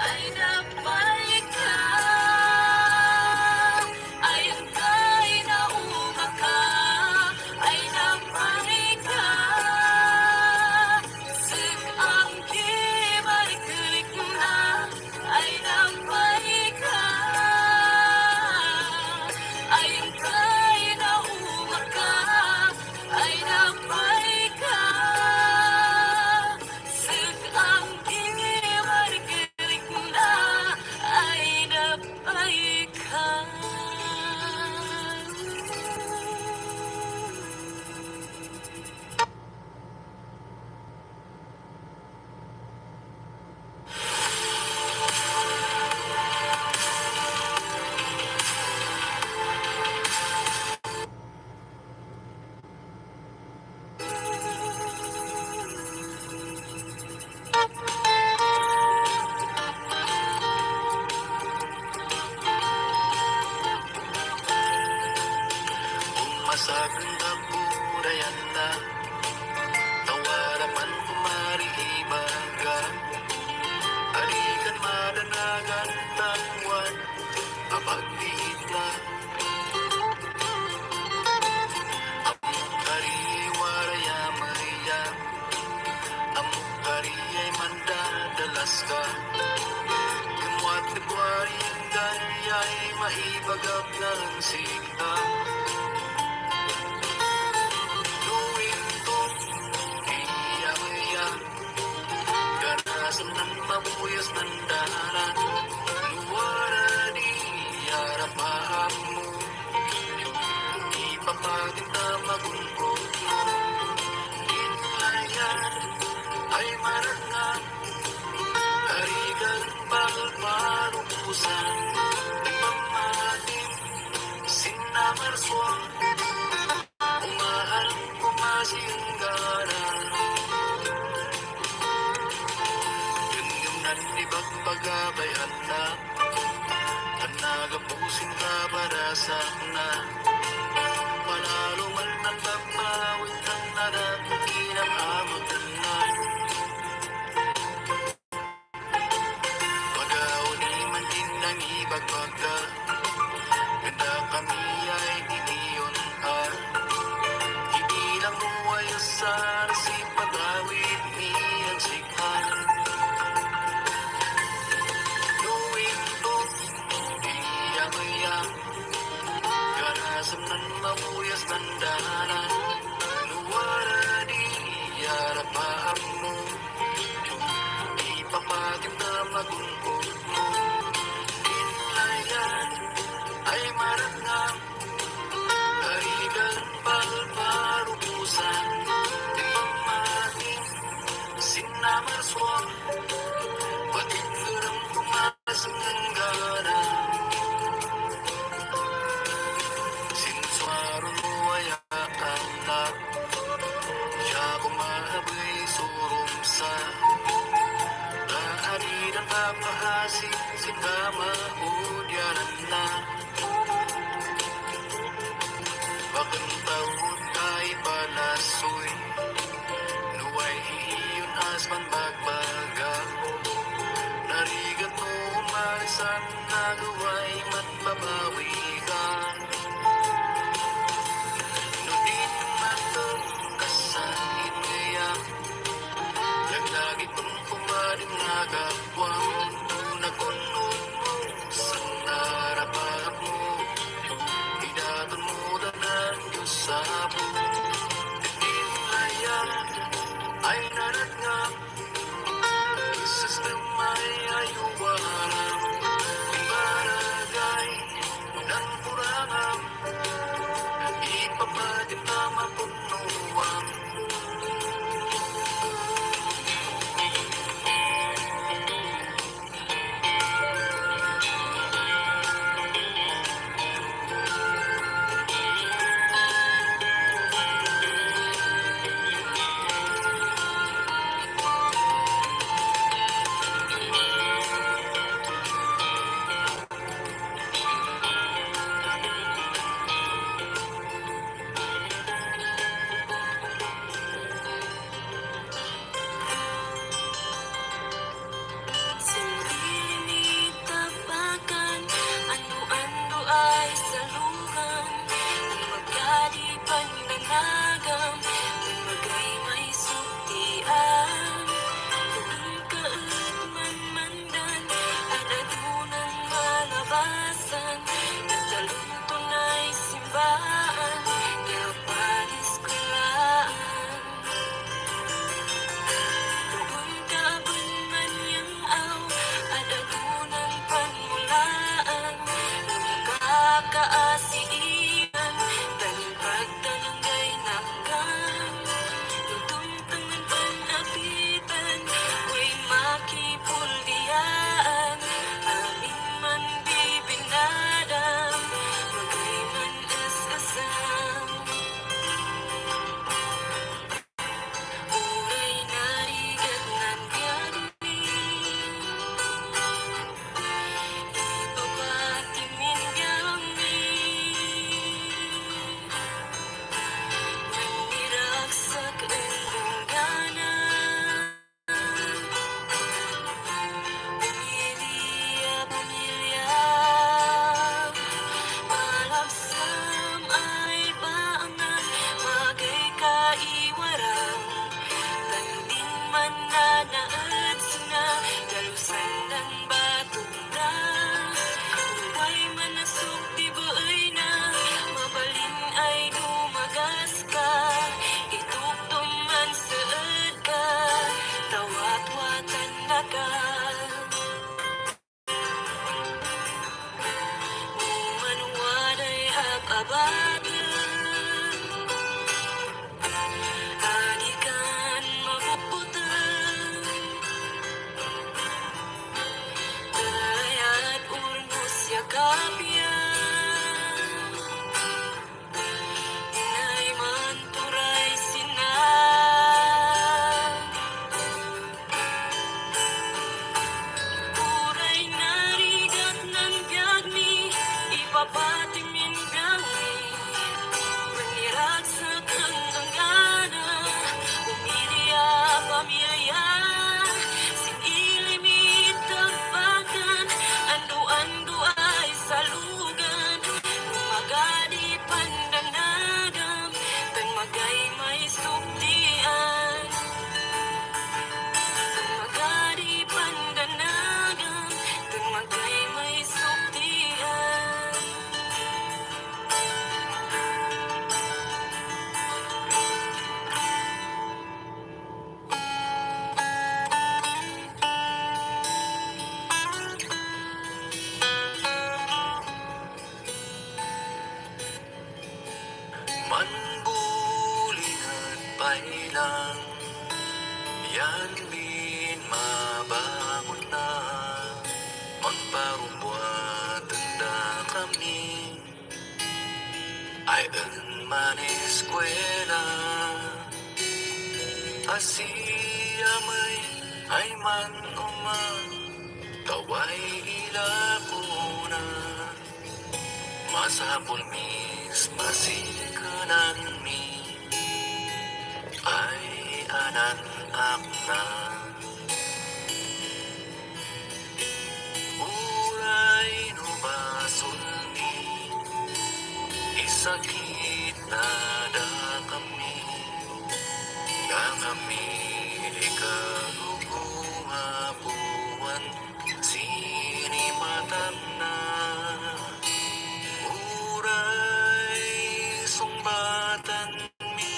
ay nabay ka ayun kay naumaka ay nabay ka sig ang di balik na ay nabay ka ayun kay naumaka ay nabay ka sig ang di balik na ay nabay ka Masaganda purayanda Tawaraman kumari ibaga Alikan madanagan tangwan Abagdiit na Amok kariwaraya Maria Amok kariyay mandadalas ka Gumuat nagwari ganya'y maibagap ng sinta. Tuwing to, iyak-iyak, ganasan ng mabuyas ng daharan. Luwara di harapan mo, ipapaginta magumpot mo. Inlayan ay marangang, harigan parupusan. Pamatim, sinamarswang, umahal kumasinggara. Ganyang nanibag pagabayan na, tanagapusin ka barasa na. Panalo man ng pagmawit ng narating ang amaganan. Pag-auli man din ng ibagbaga, ganda kami ay iniyon at ibilang ruway sa si pagawid niyang sikhan. Luwing to, iyak-iyak, ganasan ng mabuyas ng dahanan. Luwara di harapan mo, ipapatim na magumpot mo. Inlayan ay marangang, harigan parupusan. Pamating sinamarswang, patigurang kumasinggara. Sinswaro mo ay anak, siya kumahabay surumsa. Taari ng kapahasik, singama udyaran na. Bakang taon ay palasoy, nuway hihiyon asman bagbaga. Narigat mo umarisan, nagaway man babawi ka. Nudin matang kasangit kaya, laglagit mong pumaling nagawang. Nakunod mo sa narapat mo, idaton mo ng Diyos sa buo. Inlayan ay naratngam, sistem ay ayuwarang. Barangay ng kurangam, ipapadim na mapunuan. kamay lang. Yan din mabangon na magparubuat tanda kami. Ay man eskwela Asiya may ay man umang Taway ilapuna Masapul mis masikanan mi Ay anan akna Uray no basul mi Isakit na da kami ikagugumapuan sinimatan na uray sumbatan mi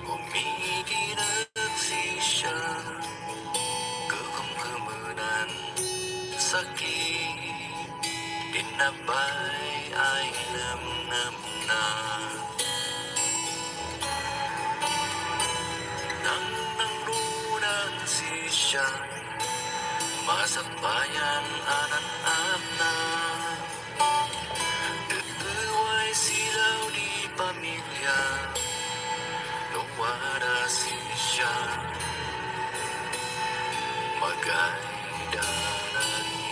gumiginag siya kekumkemenan sakit dinabay ay namnam na nang nangrunan siya masakbayan anak-anak na Tutuway silaw di pamilya Luwada siya Magayda lagi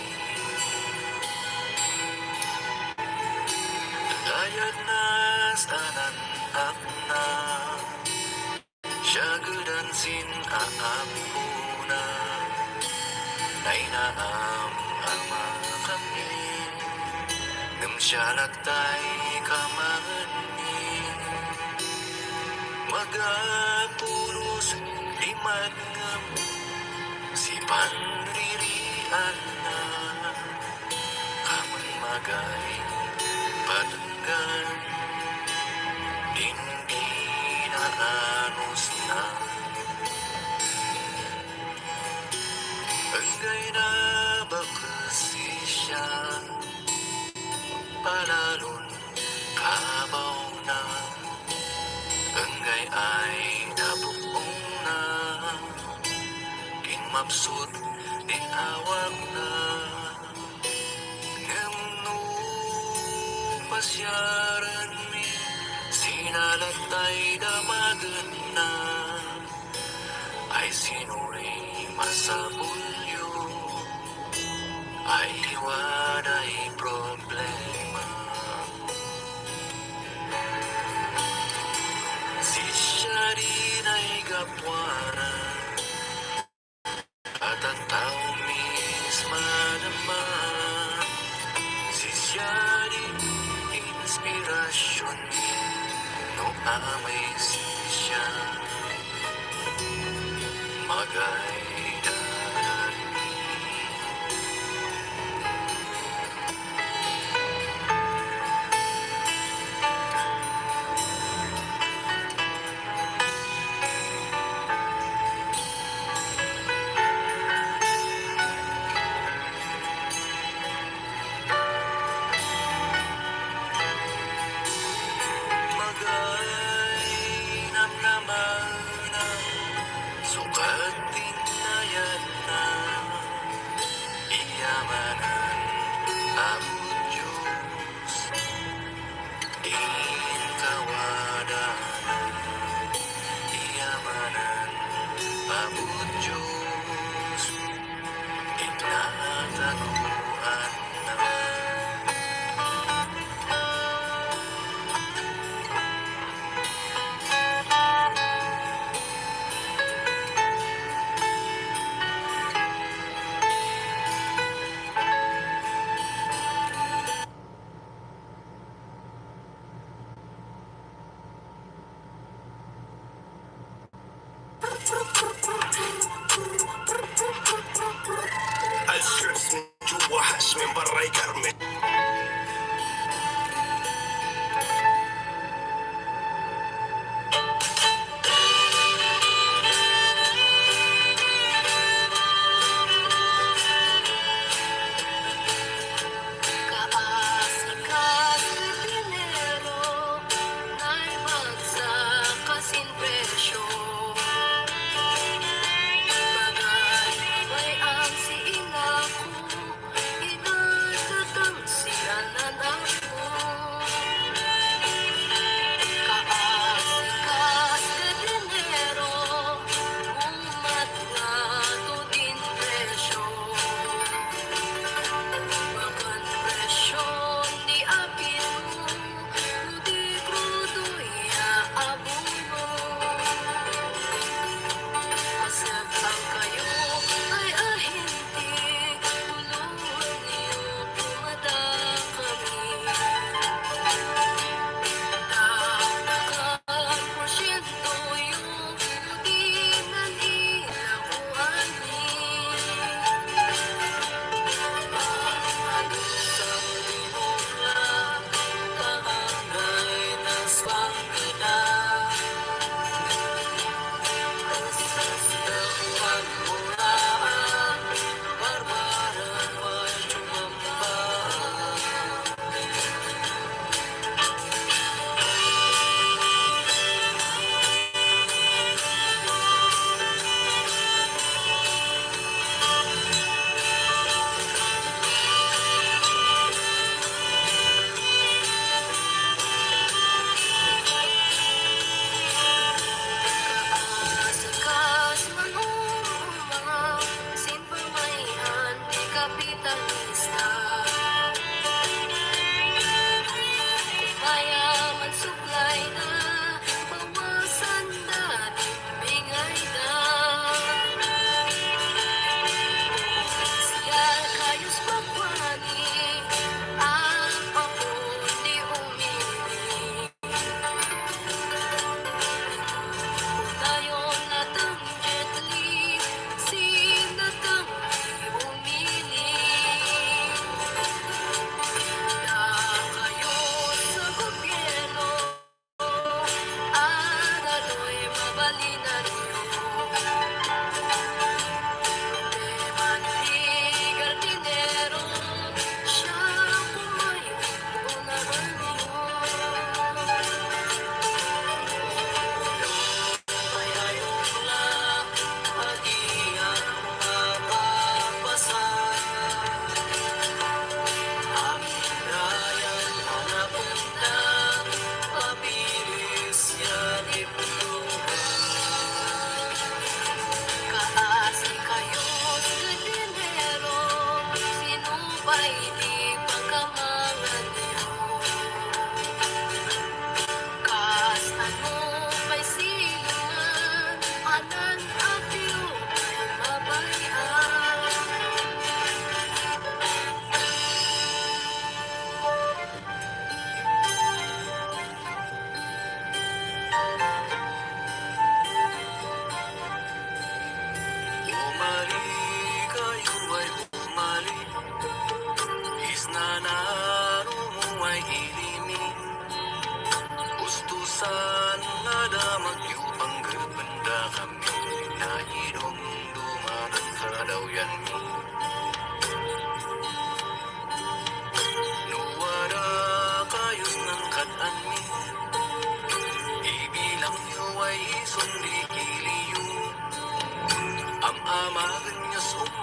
Layad nas anak-anak na Syagudan sin aapuna Nainaam ama kami Namsyalatay kaman ni Magapulos di magngam Si panririan na Kaman magay patenggan Din inaanus na Enggay na bakasi siya Palalon kabaw na Enggay ay nabuong na Din mapsut din awak na Ngemnu pasyaran mi Sinalatay damagan na Ay sinuri masabulyo Ay waday problema Si siya rin ay kapwara At ang tao misma naman Si siya rin inspirasyon No amay siya Magayda Magay namnaman ang sukat din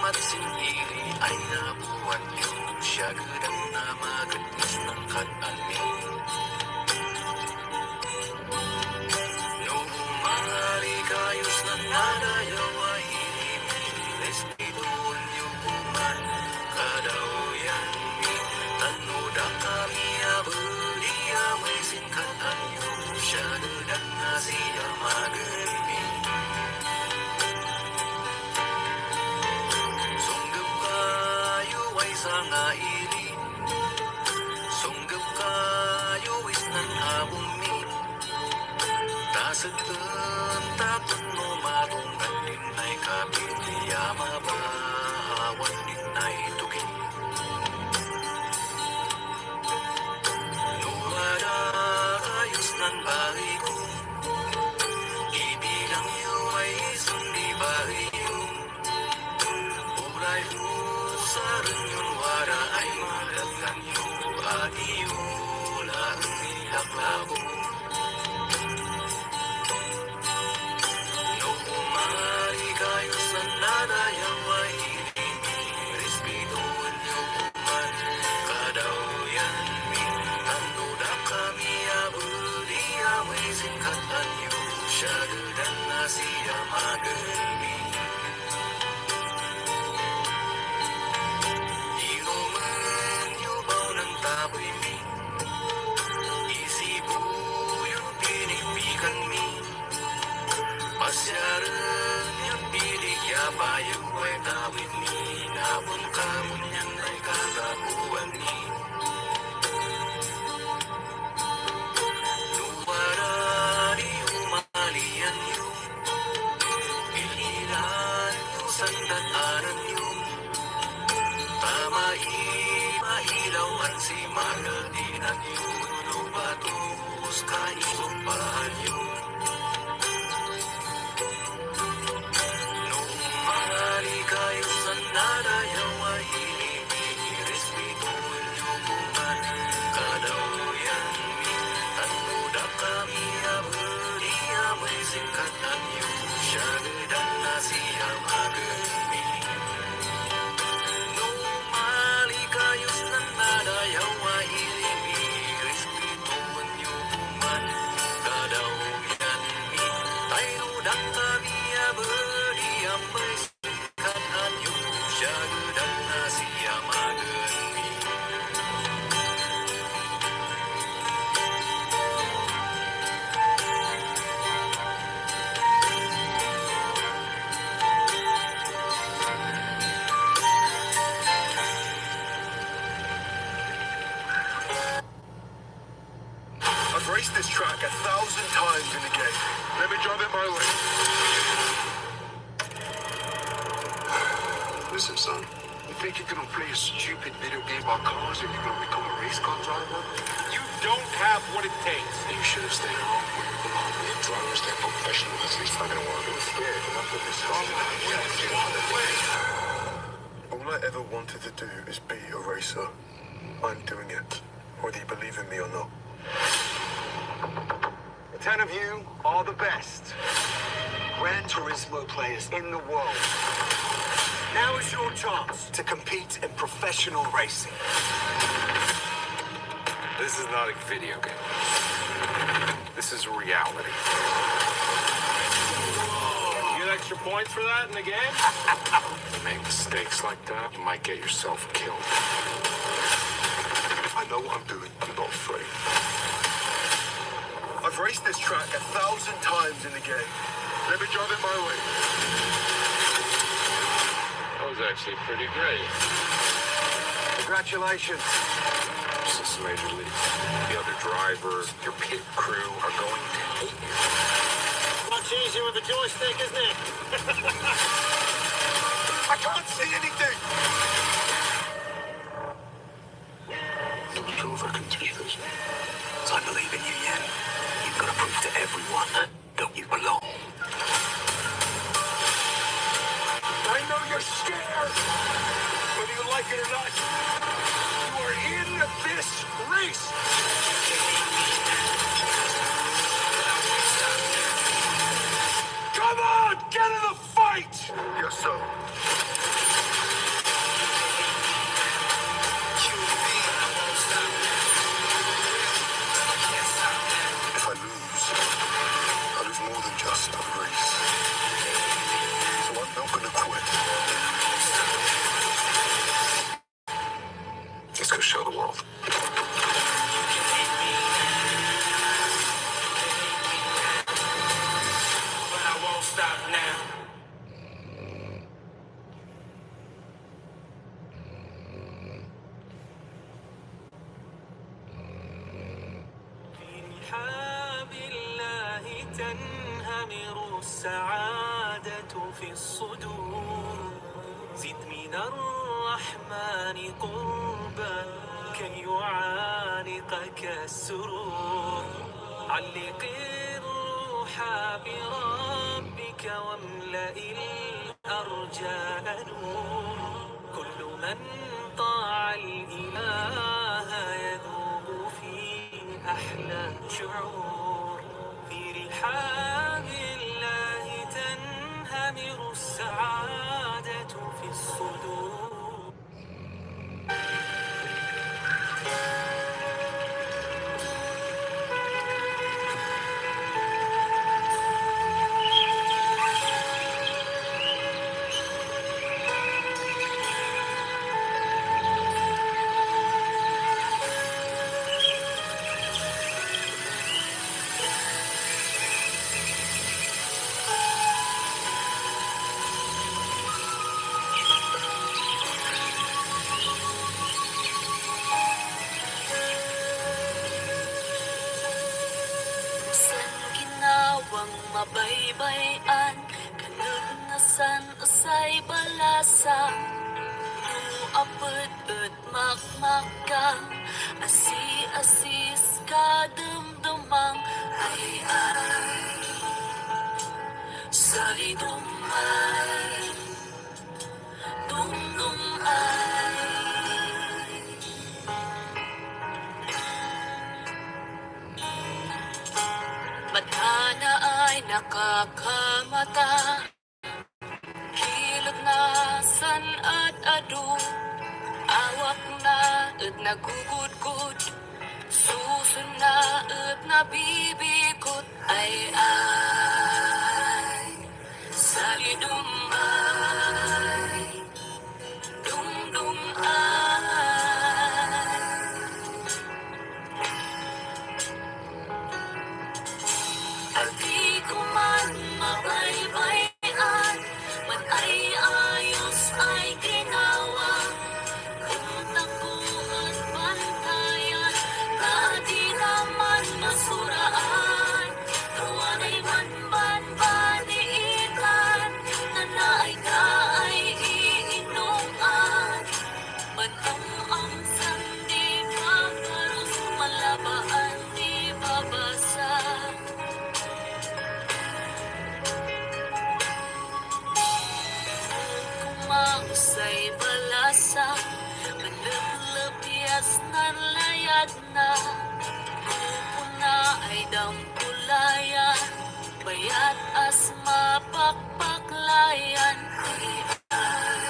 matsing iri ay nabuwan niyo. Siya gadang na magatnis ng kanan niyo. Noong umari kayos na nadayaw ay hinimis. Espirituon niyo puman kadaoyan mi. Tanoda kami abadi amay singkatan niyo. Siya gadang na siya magalmi. Sunggap kayo ay sangaili. Sunggap kayo is nan abumi. Tasagdan tapon mo matunggan din ay kapitiya mabahawan din ay tugin. Nuwada ayos ng bahay ko. Ibilang iyo ay sundi bahay iyo. Uray mo sa rin yung wara ay malatgan iyo. Adiyo lang ilaklabo. No umari kayo sa nadayaw ay respetuhan niyo puman kadaoyan mi. Tanoda kami abudi amay singkatan niyo. Siya gadang na siya magalmi. Inuman niyo ba ng taboy mi? Isibo yung pinipikan mi. Pasyaran yung piligya payo ay tawid ni. Nabon kamon yan ay kagabuan ni. Nuwara di umalian yung ililan yung sandataran yung tamai mailawan si magadinan yung lubatos kayo sumpahan yung noong mahali kayo sa nadayaw ay respetuhan yung puman kadaoyan mi. Tanoda kami abadi amay singkatan yung siya gadang na siya magalmi. Noong mahali kayo sa nadayaw ay respetuhan yung puman kadaoyan mi. Tanoda kami abadi amay singkatan yung siya gadang na siya magalmi. I've raced this track 1,000 times in the game. Let me drive it my way. Listen, son. You think you're gonna play a stupid video game about cars and you're gonna become a race car driver? You don't have what it takes. You should have stayed home where you belong. With drivers that are professional athletes not gonna want to be scared. You're not gonna be scared. All I ever wanted to do is be a racer. I'm doing it, whether you believe in me or not. The 10 of you are the best Gran Turismo players in the world. Now is your chance to compete in professional racing. This is not a video game. This is reality. You get extra points for that in the game? You make mistakes like that, you might get yourself killed. I know what I'm doing. I'm not afraid. I've raced this track 1,000 times in the game. Let me drive it my way. That was actually pretty great. Congratulations. This is Major League. The other drivers, your pit crew are going to hate you. Much easier with a joystick, isn't it? I can't see anything. Don't prove I can do this. I believe in you, Yen. You've got to prove to everyone that you belong. I know you're scared. Whether you like it or not, you are in this race. Come on, get in the fight! Yes, sir. السعادة في الصدور زد من الرحمن قربا كي يعانقك السرور علق الروح بربك واملأ الأرجاء نور كل من طاع الإله يذوب في أحلى شعور في رحاب الله تنهمر السعادة في الصدور San ginawang mabaybayan, kanugnasan usay balasa. Nuapet-et makmakang, asi-asis kadumdumang ay-ay. Salidumay, dumdumay. Mata na ay nakakamata, hilot na san at adu, awak na at nagugudgud, susun na at nabibikot, ay-ay. Salidumay, dumdumay. At di ko man mabaybayan, man ay ayos ay ginawa. Utak ko at bantayan, na di naman masuraan. Kawanay man baniitan, na naay ka ay iinuman. Man ang sandi pagkaros, malabaan di babasa. Kumausay balasa, manlap-lapyas ng layad na. Pupuna ay dampulayan, bayat as mapakpaklayan. Ay-ay,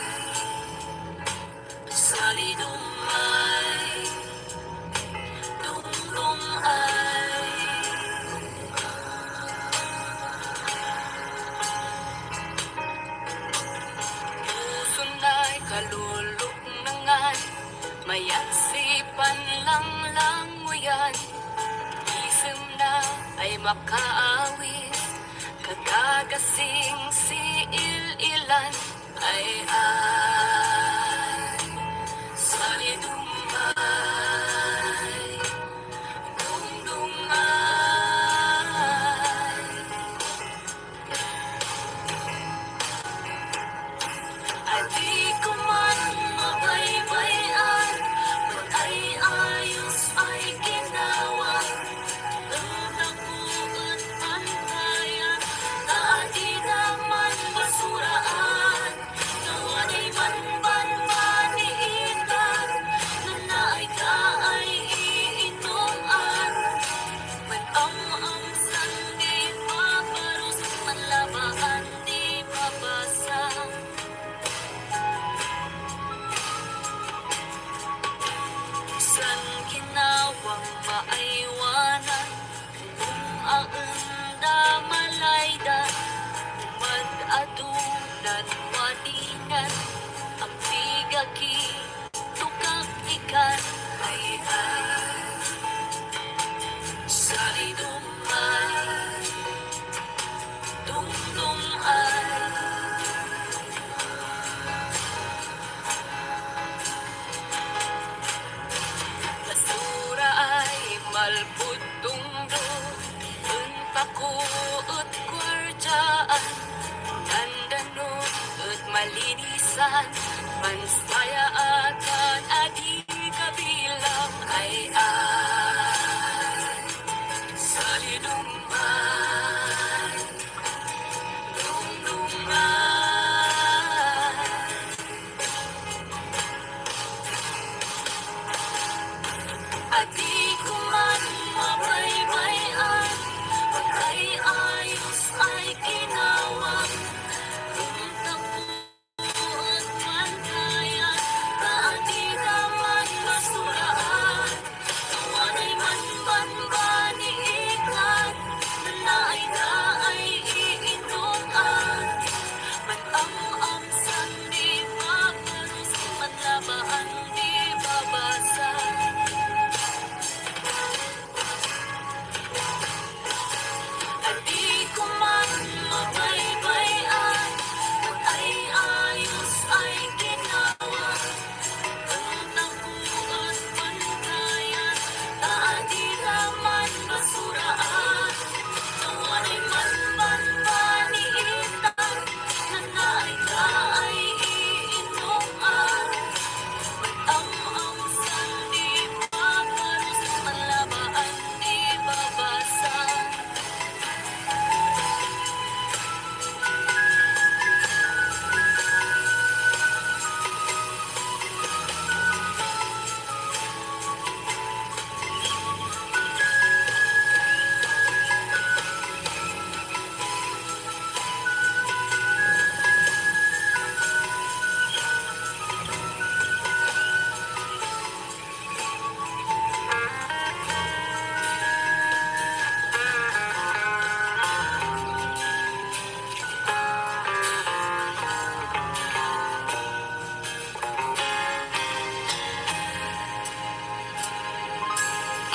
salidumay, dumdumay. Pusunay kalulok na ngay, mayat sipan lang languyan. Isip na ay makaawis, kagagasing si il-ilan. Ay-ay, salidumay, dumdumay. At di ko man mabaybayan, man ay ayos ay ginawa. Utak ko at pantayan, na di naman kalinisan, mansaya akan adi kabilang ay sa lidungan, lungdungan. Adi ko man mabaybayan, pag-ayos ay ginawang kung tapuan man kaya, kaadi naman masuraan. Tawanay man banbaniikan, nanay na ay iinuan. Man-am-am sandi maparus, manlabaan di babasa. Adi ko man mabaybayan, pag-ayos ay ginawa. Kung nakuha man kaya, kaadi naman basuraan. Tawanay man banbaniitan, nanay na ay iinuan. Ang sandi maparus, manlabaan di babasa.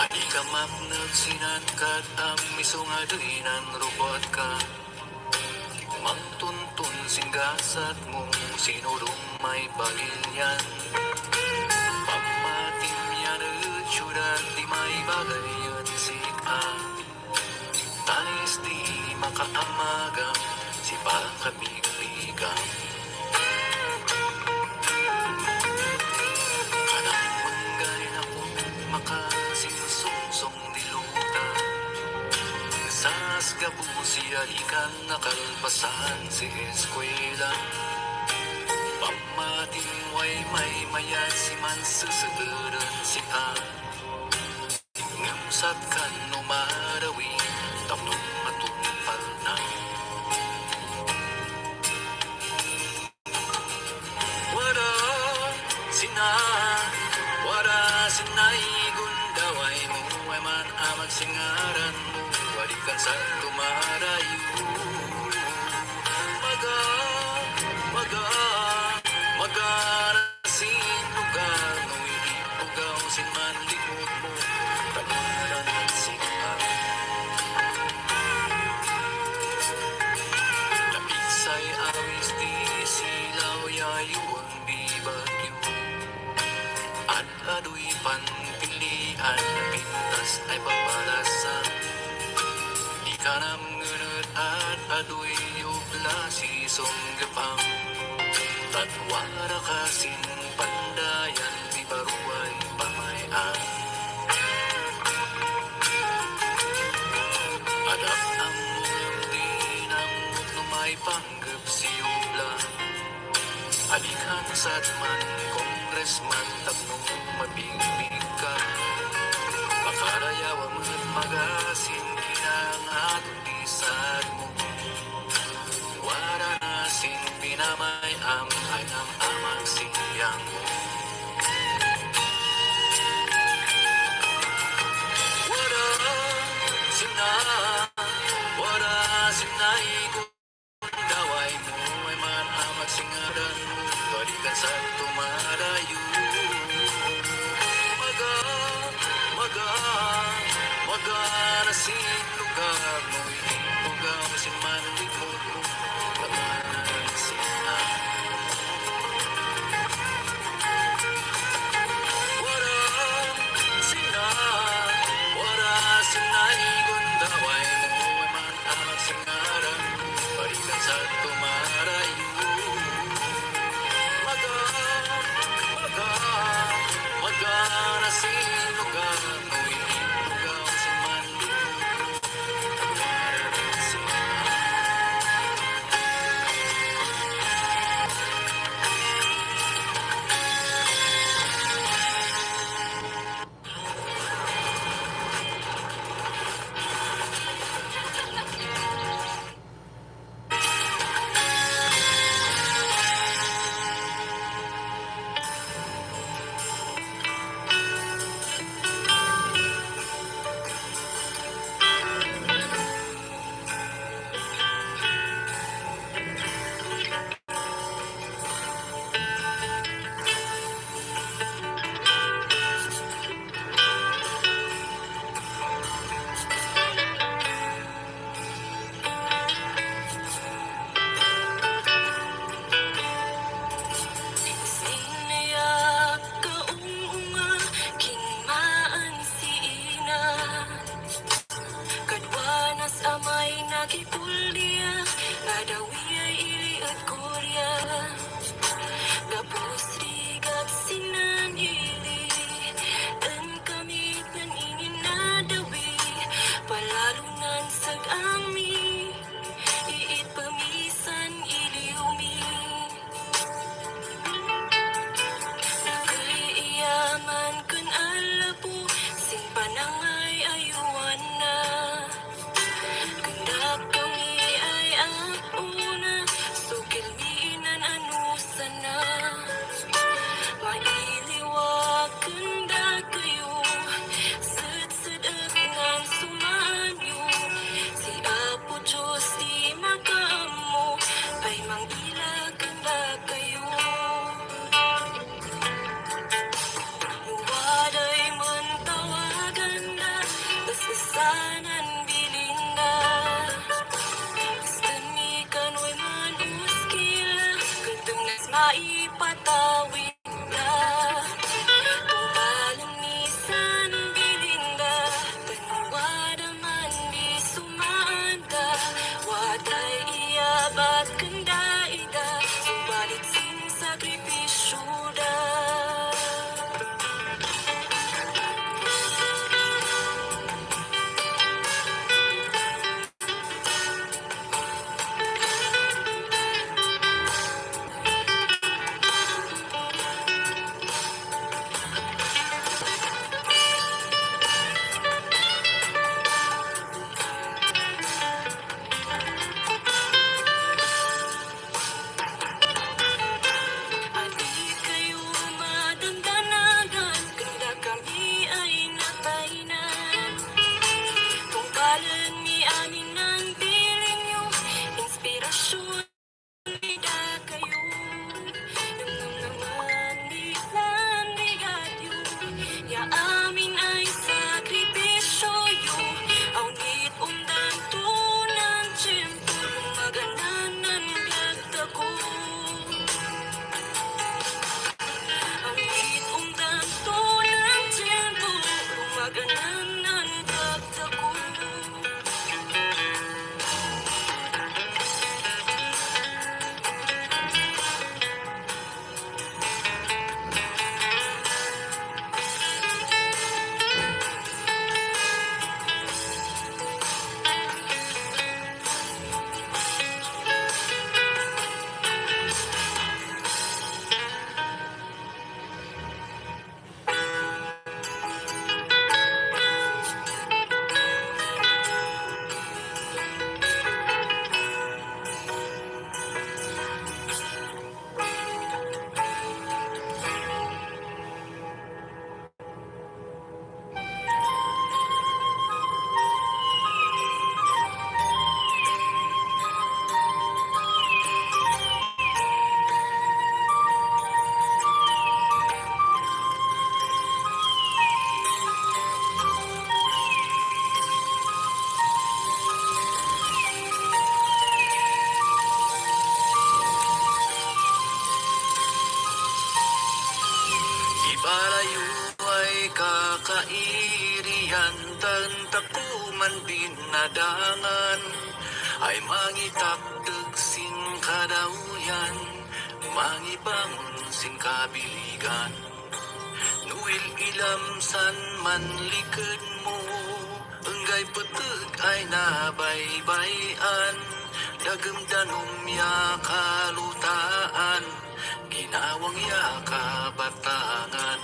Adi ka mapnag sinangkat ang misungaduinan robot ka. Mangtuntun singgasat mo sinulong may bagilyan. Pamatim yan syudat di may bagayan sika. Tanis di makaamagam si pakabigbigang. Kanang manggay na kung makasinsungsong diluta. Sas gabu siya ikan nakalpasan si eskwela. Pamatimway may mayat si man susuguran si a. Ngamsat kan numarawi tapnong matumpal na. Wara sinay gundaway mo ay man amag singaran mo walikan sa tumarayo. Magarasin lugar no ipugaw sin man likod mo talunan at singa. Napisay awis di silaw yayuang di bagyo. At ado'y panpilian na pintas ay pagpalasan. Di ka nam ngunod at ado'y ubla si songgapang. Tatwara kasin pandayan di baruay pamayan. Adak ang mulang din ang lumay panggap si ubla. Alikan sat man kongresman tapnong mabigbig ka. Makarayawa mo't magasin kinangatong disad mo. Wara nasin pinamay ay ng amang siyang mo. Wara sinay daway mo ay man amag singaran mo balikan sa tumarayo. Magarasin lugar mo ipugaw sin man likod mo tawanan sina. Wara sinay gundaway mo ay man amag singaran balikan sa tumarayo. maipatawid na. Tungkalang nisan bilinda, taniwada man di sumaanda. Waday iyabat kanda ida, subalit sin sakripisyo da. Adi kayo madandanagan, kanda kami ay natainan. Tungkalan ni amin ng piling nyo, inspirasyon bida kayo. Yung naman di sandigat yun, ya amin ay sakripisyo yun. Aunit undan tunang tiyempo, lumaganan ng ko. Aunit undan tunang tiyempo, lumaganan ng ko. Ibalayo ay kakairian, tantakuman binadangan, ay mangitakdag sing kadauyan, mangibangon sing kabiligan. Nuil ilamsan man likod mo, enggay peteg ay nabaybayan, dagem danom ya kalutaan, ginawang ya kabatangan,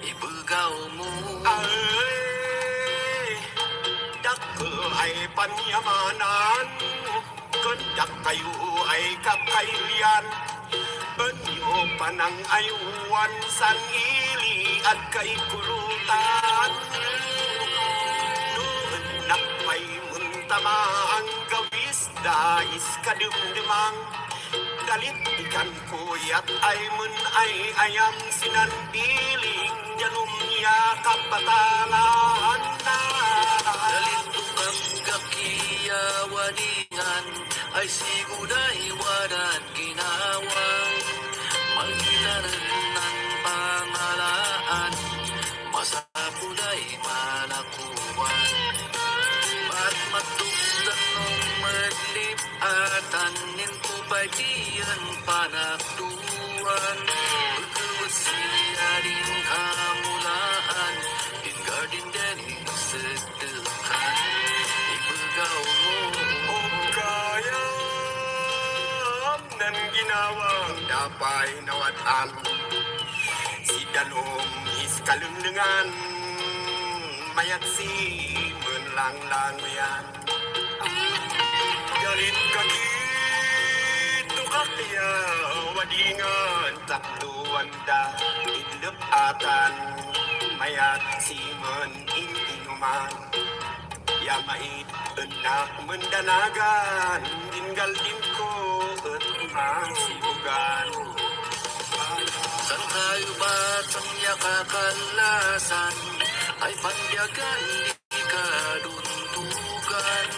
ibegaw mo. Ay, dako ay panyamanan, kendak kayo ay kakailian, banyo panang ayuan san ili at kay kulutan. Doon nakpay muntama ang gawis dais kadumdumang, galit ikan kuyat ay mun ay ayam sinandiling janum niya kapatalan na. Dalit tukang gakiya wadingan, ay siguday wadan ginawang, magkitaranan pangalaan, masapuday malakuan. At matugdan ng madlipatan, ninto pa diyan panakduan, pagkawat siya din kamulaan, in garden dening sedekhan, ibegaw mo. O kaya nan ginawang dapay nawatan, si dalom iskalundengan, mayat si menlang-lang yan. Galit kakito kakya wadingan taktuan da idlep atan, mayat si men inuman. Ya mait enak mendanagan, tinggal dinko et masibugan. San kayo batang yakakalasan, ay pandiagan di kaduntugan,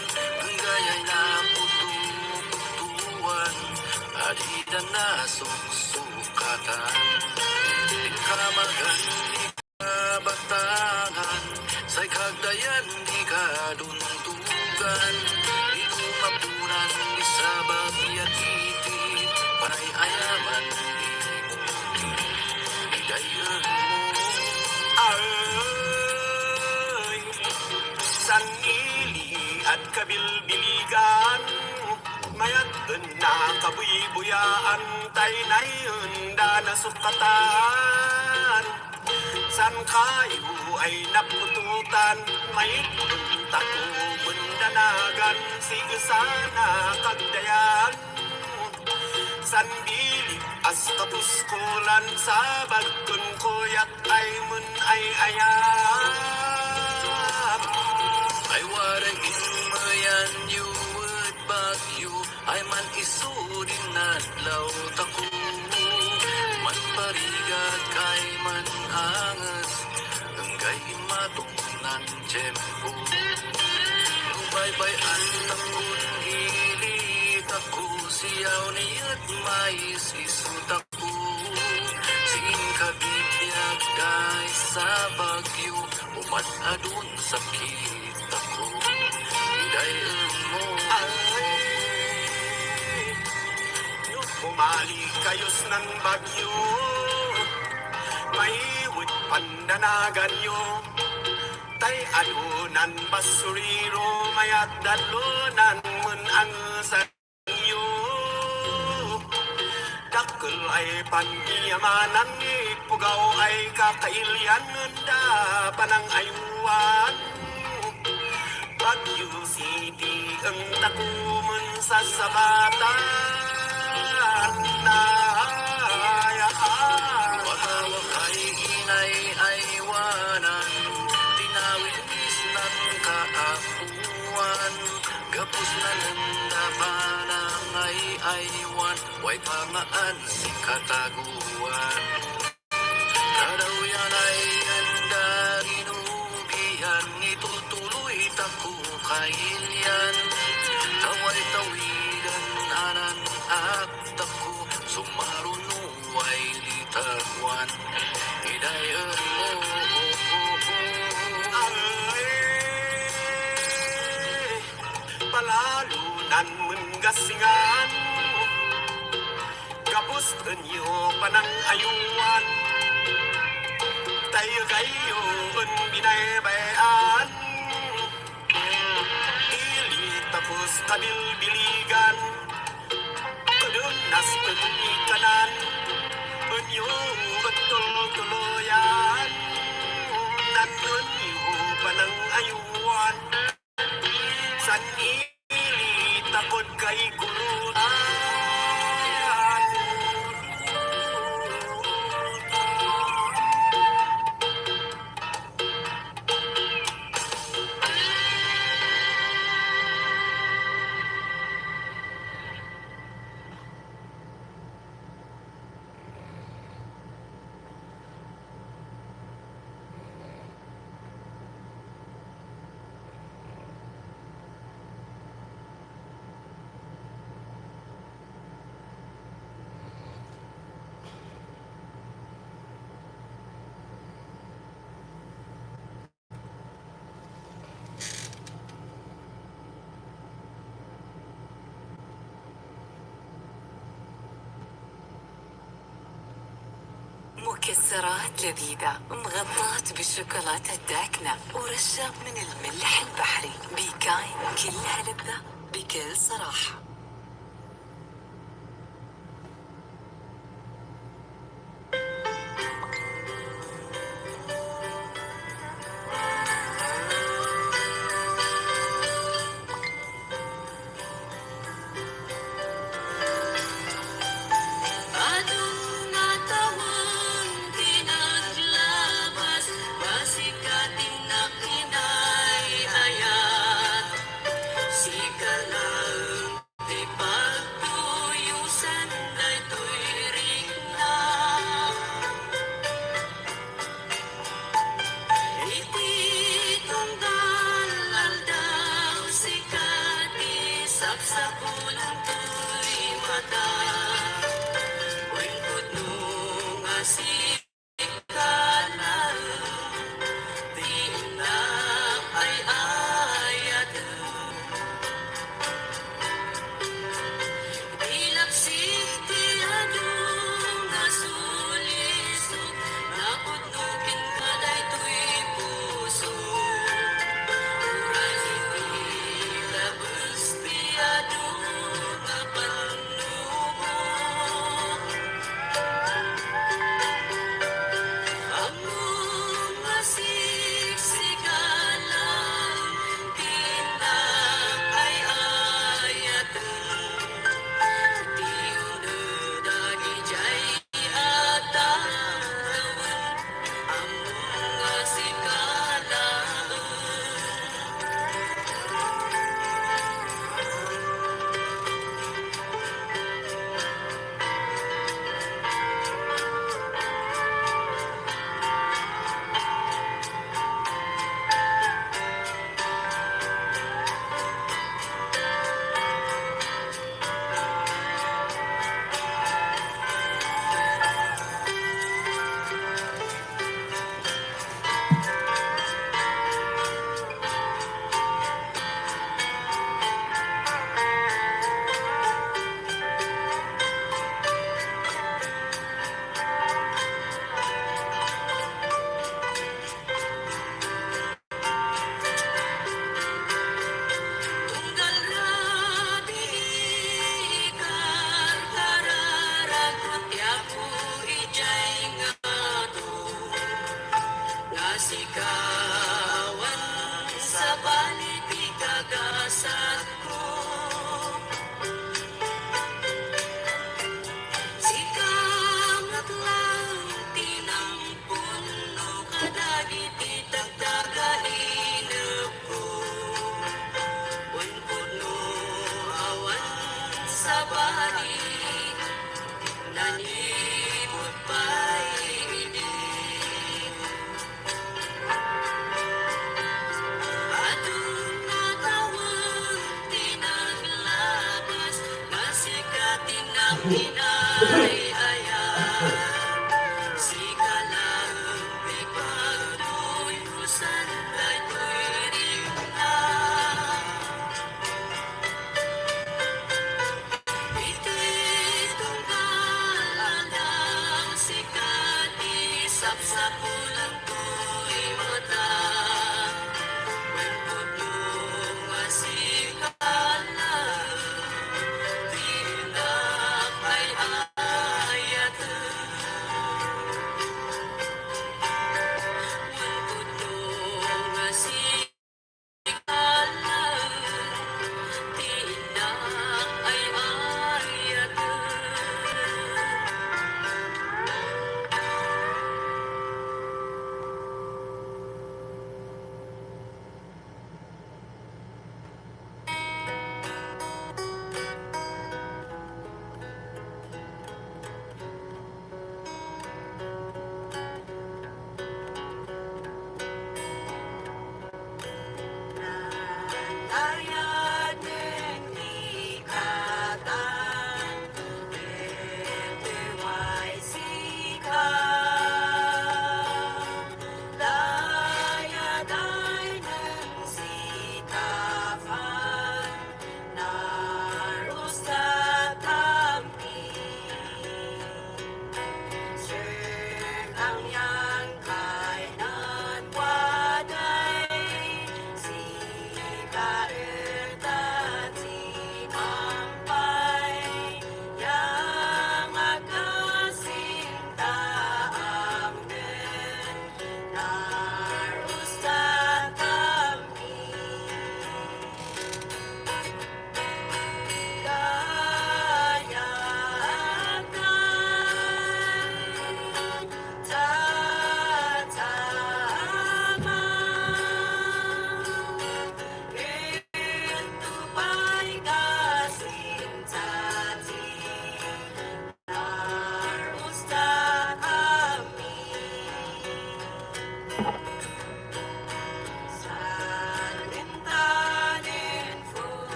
ang gaya'y naputuputuan, adida na suksukatan. Ikamagan ni kabatangan, say kagdayan di kaduntugan. Itumapunan di sabag yatiti, panay ayaman di mo, hidayan mo. Ay, sanili at kabilbiligan, mayat na kabuyabuyaan, tay na da na sukatan. San kayo ay napututan, may tako mundanagan, sige sana kagdayan. San bilig as kapuskulan, sa bagkon kuyat ay mun ay ayam. I wanna inmayan you would bag you, ay man isudin na laut ako. Man parigat kay man angas, hanggang matungnan tiyempo. Lubaybay ang takon hilit ako, siyaw niyat mais isut ako. Sing kabibiyag kay sa bagyo, umat adun sakit ako. Hidayan mo. Umali kayos ng bagyo, may wood pandanagan nyo. Tay alunan basuriro, mayat dalunan mun ang sanyo. Dakkel ay pangiyamanan, ipugaw ay kakailian, da panang ayuan. Bagyo City ang takuman sa sabatan. Patawag ay inay aywanan, tinawis ng kaapuan. Gapos na nanda panang ay aywan, way pamaan si kataguan. Kadaw yan ay anda inugian, itutuloy tako kailyan. Taway tawidan anan at tako, sumarunuay litagwan. Hidayan mo. Palalunan menggasingan, kapus enyo panang ayuan. Tayo kayo binaybayan, ili tapos kabilbiligan. Kadunas penikanan, enyo betul-tuloyan. Nanun yo panang ayuan, san ili takot kay kurutan. مكسرات لذيذة مغطاة بالشوكولاتة الداكنة ورشة من الملح البحري. بيكاين كلها لذة بكل صراحة.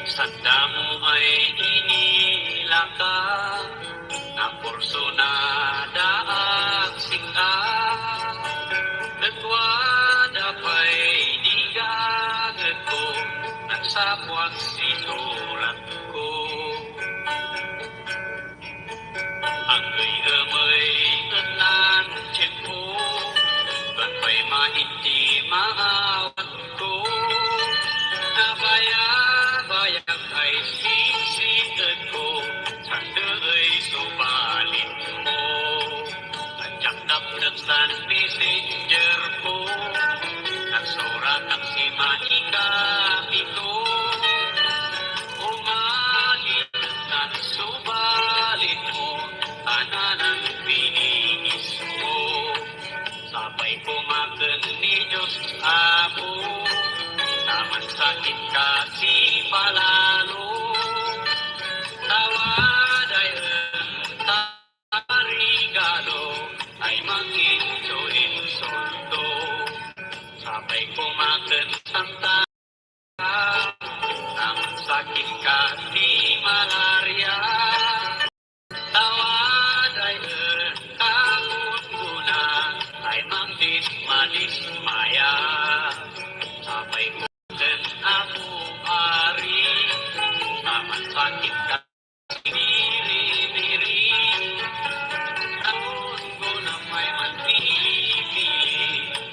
Sanda mo ay inilaka, na porso na daag singka. Nagwada pa'y digagad ko, nagsapwat sinurat ko. Ang gayamay tanan tiyempo, ganpay mainti maawat ko. Nabaya-bayag ay sisigad ko, sanda'y subalit mo. Nagjakdap nagsan messenger ko, nagsurat ang si Maika Pito. Umalit nagsan subalit mo, ananan pinigis mo. Sabay kumagan ni Diyos Apo, naman sakit kasi palalo. Tawad ay tarigalo, ay mag-insulto. Sabay kumagan santa, naman sakit kasi malaria. Tawad ay kakutuna, ay magdismaya. Sabay kumagan ako ari, naman sakit ka diri-diri. Taon ko na may magpili,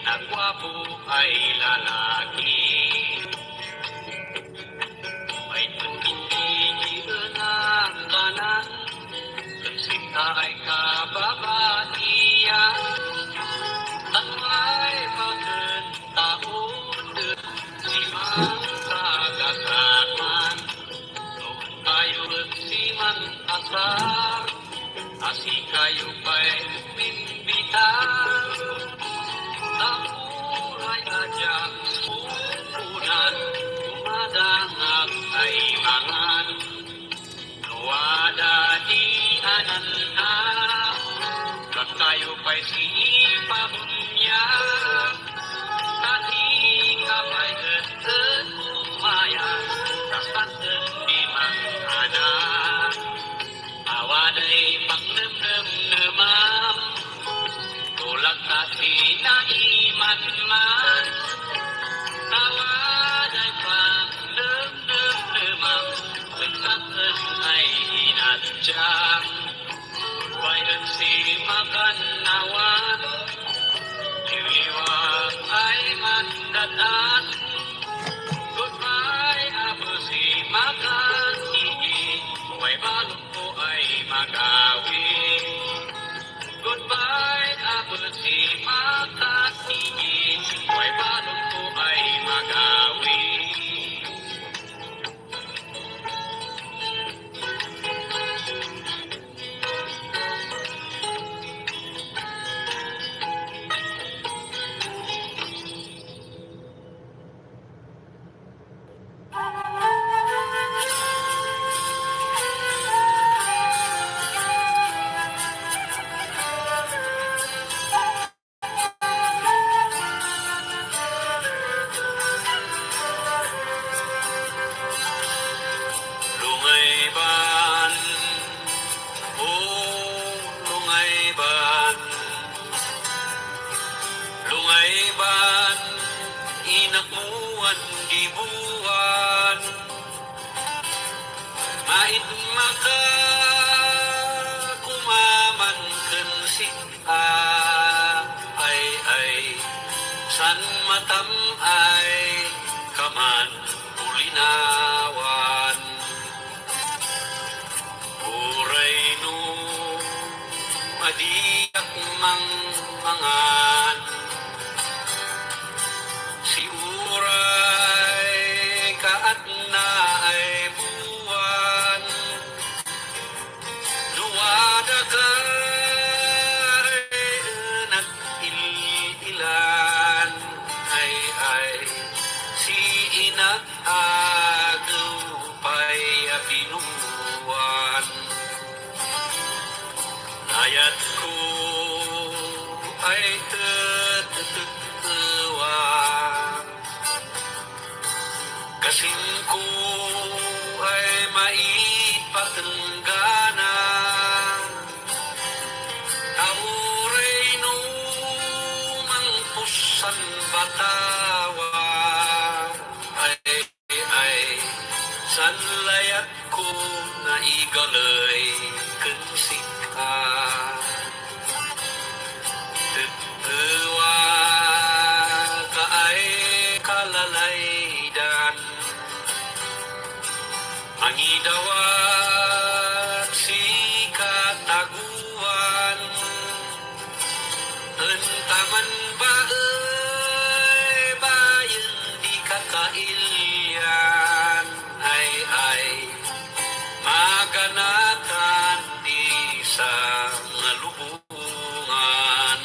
na gwapo ay lalaki. May tumitigil ang kanan, sita ay kababaihan. At may magandang si Mang Tagasaman. Noon tayo si Man Asar, asi kayo pa'y bimbitan. Tamuray adyak pupunan, umadangag ay mangan. Nuwada di anan-anan, kag tayo pa'y si pabunya. Tati ka pa'y umayan, kastantan di mang-anan. Awaday pang-nem-nem-nemam, tulak tati na iman-man. Awaday pang-nem-nem-nemam, kastantan ay inadyang. Bayan si maganawan, liwag ay mandatan. Goodbye, abo si maganigi, way balong ko ay magawi. Goodbye, abo si maganigi, way balong ko ay magawi. Lungayban, oh lungayban. Lungayban, inakmuan gibuan. Mait maka kumaman kensi ay san matam ay kaman ulinawan. Uray no madiak mang mangan, si uray kaat na ay buwan. Nuwada ka nag-ililan, ay si inag-agaw pa'y apinuwan. Ayat ko ay tetetewa, kasing ko ay maipatenggana. Kauray no mangpusan batawa. Ay, sanlayat ko na igalay kensika. Tetewa ka ay kalalaydan. Ang idawat si kataguan. Entaman ba bayan di kakailyan. Ay, maganatan di sa ngalubungan.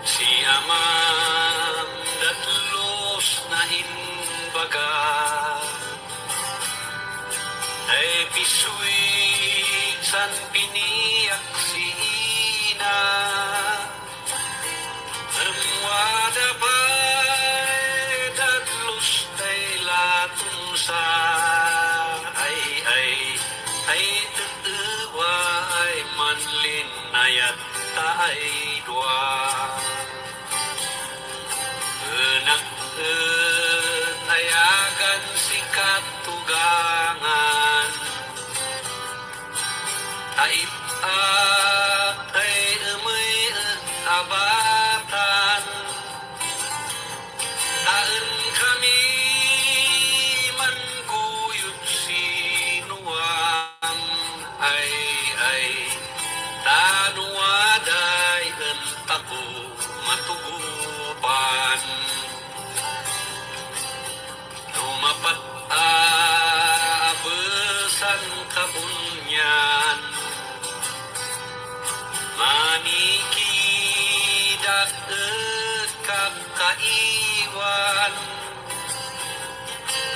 Si Amang datlos na inbaga ay pisuit san piniyak si Ina. Amwada pa'y datlos ay latong sa ay tutuwa ay manlin ayat taay dua. Ayagan si katugangan. Taib ay umay abatan. Taan kami mangguyot sinuang. Ay tanuaday entaku matugupan. Lumapat abesan kabunyan. Maniki dakekak kaiwan.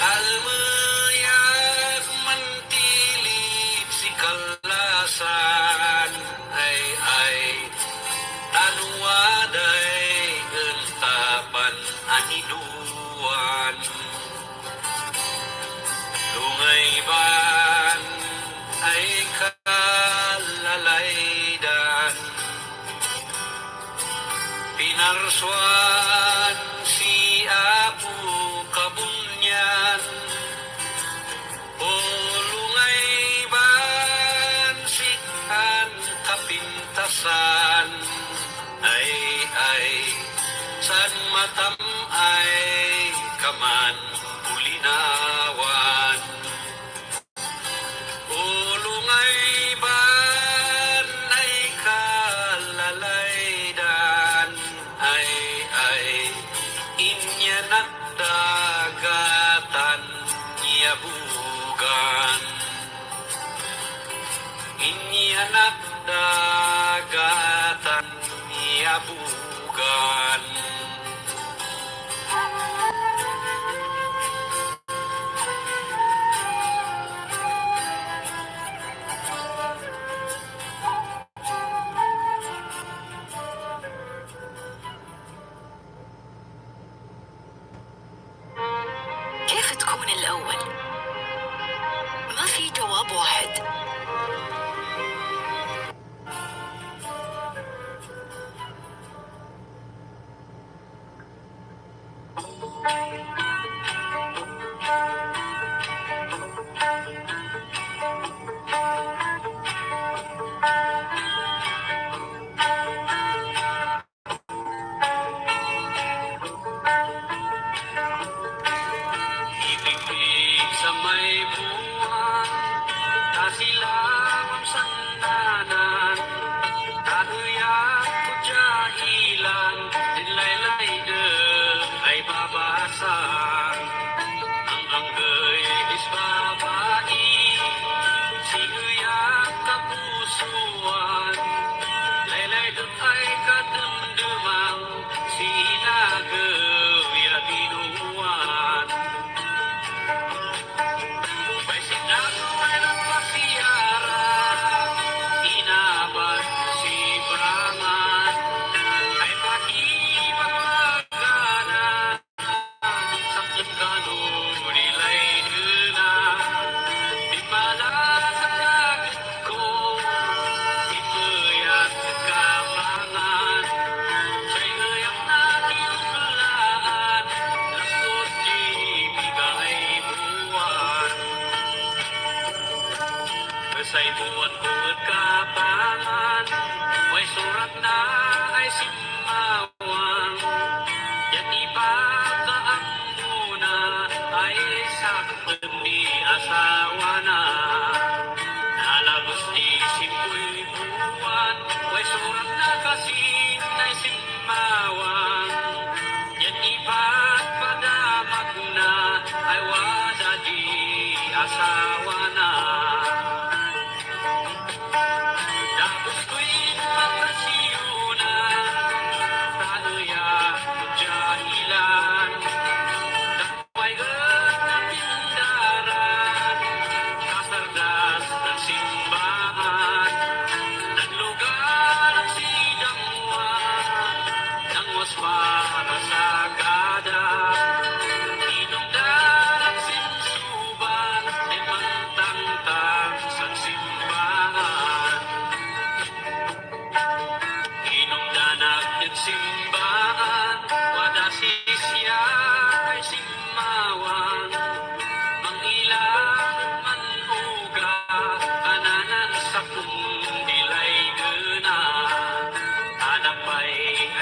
Almayak mantilip si kalasan. Ay tanuaday entapan aniduan. Lungayban ay kalalaydan. Pinarsuan si Apu kabunyan. O lungayban si an kapintasan. Ay san matam ay kaman ulinawan. Ulungayban ay kalalaydan. Ay inyanak dagatan yabugan. Inyanak dagatan yabugan. كيف تكون الأول؟ ما في جواب واحد.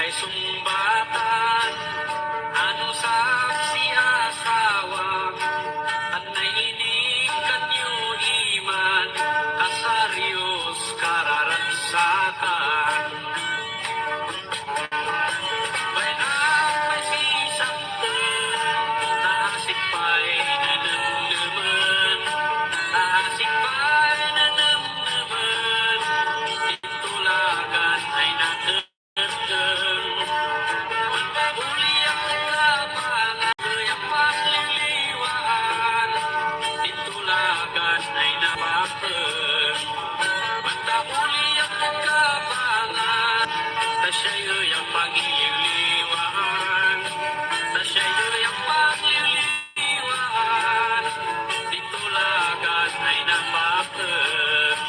ay sumbatan. Ano sa siasawa at nainig kanyo iman kasaryos kararagsakan. Bayan may sisang nasikpay nanamnaman, nasikpay nanamnaman, titulagan ay natagdan. Magpahuli ang naglabangan, ang pagliliwahan, titulagan ay napapag. Magpahuli ang naglabangan, tasyayo'y ang pagililiwahan, tasyayo'y ang pagliliwahan, titulagan ay napapag.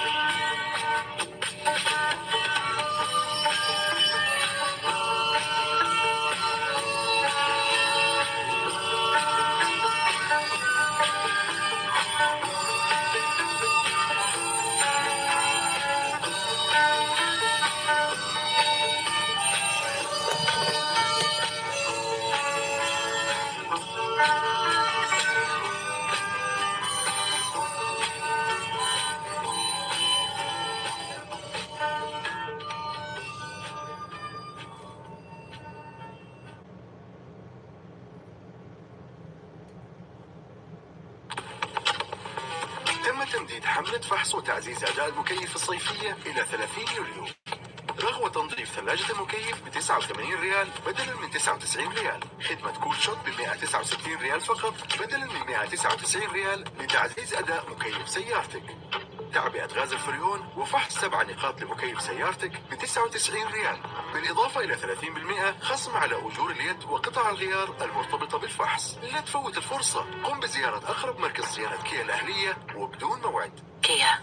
تم تمديد حملة فحص وتعزيز أداء المكيف الصيفية إلى 30 يوليو رغم تنظيف ثلاجة المكيف ب 89 ريال بدلا من 99 ريال. خدمة كول شوت ب 169 ريال فقط بدلا من 199 ريال لتعزيز أداء مكيف سيارتك. تعبئة غاز الفريون وفحص 7 نقاط لمكيف سيارتك ب 99 ريال بالإضافة إلى 30% خصم على أجور اليد وقطع الغيار المرتبطة بالفحص. لا تفوت الفرصة، قم بزيارة أقرب مركز صيانة كيا الأهلية وبدون موعد. Kia,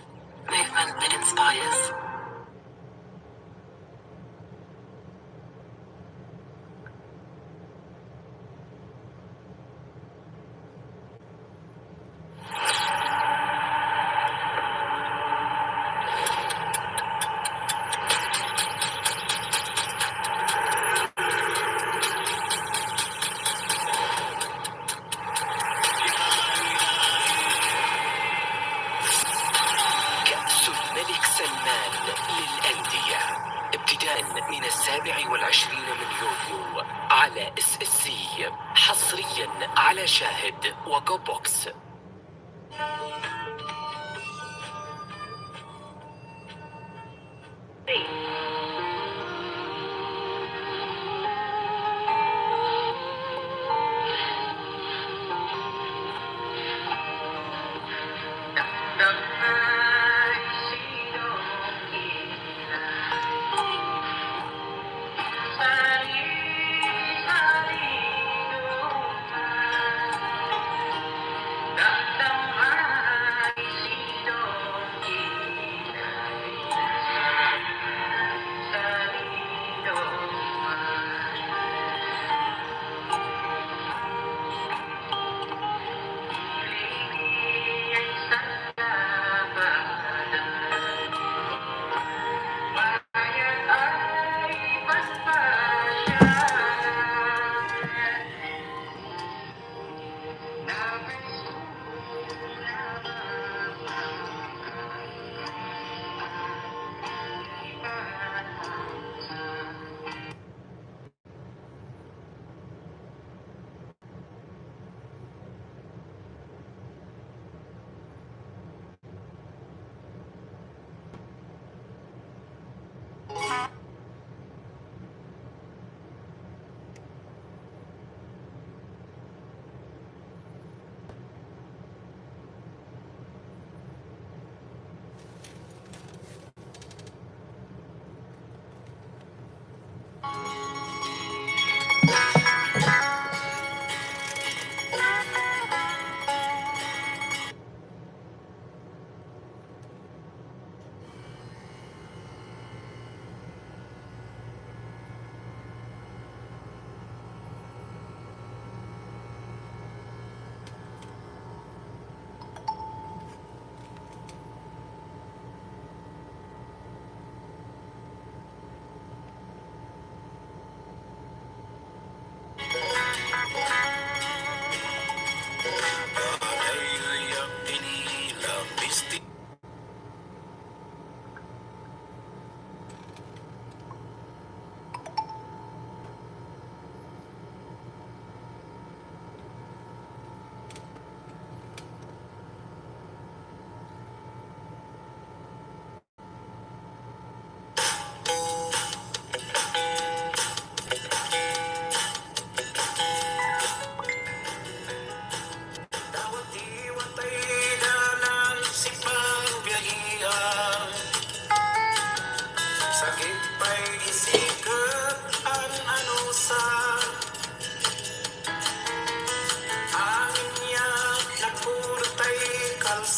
movement that inspires. كأس الملك سلمان للأندية ابتداء من 27 من يوليو على SSC حصريا على شاهد وجو بوكس.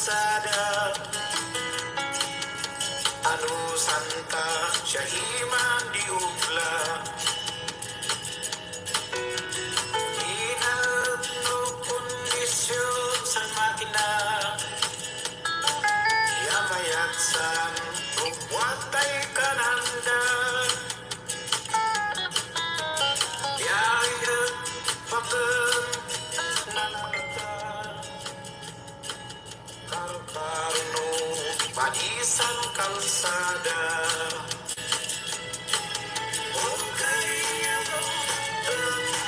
kalsada. Ano santa siya himan di ugla. Ingat no kondisyon sa makina. Yamayatsan kung watay kananda. Yayat paken nalata. Karkarno banisan kalsada. Okay,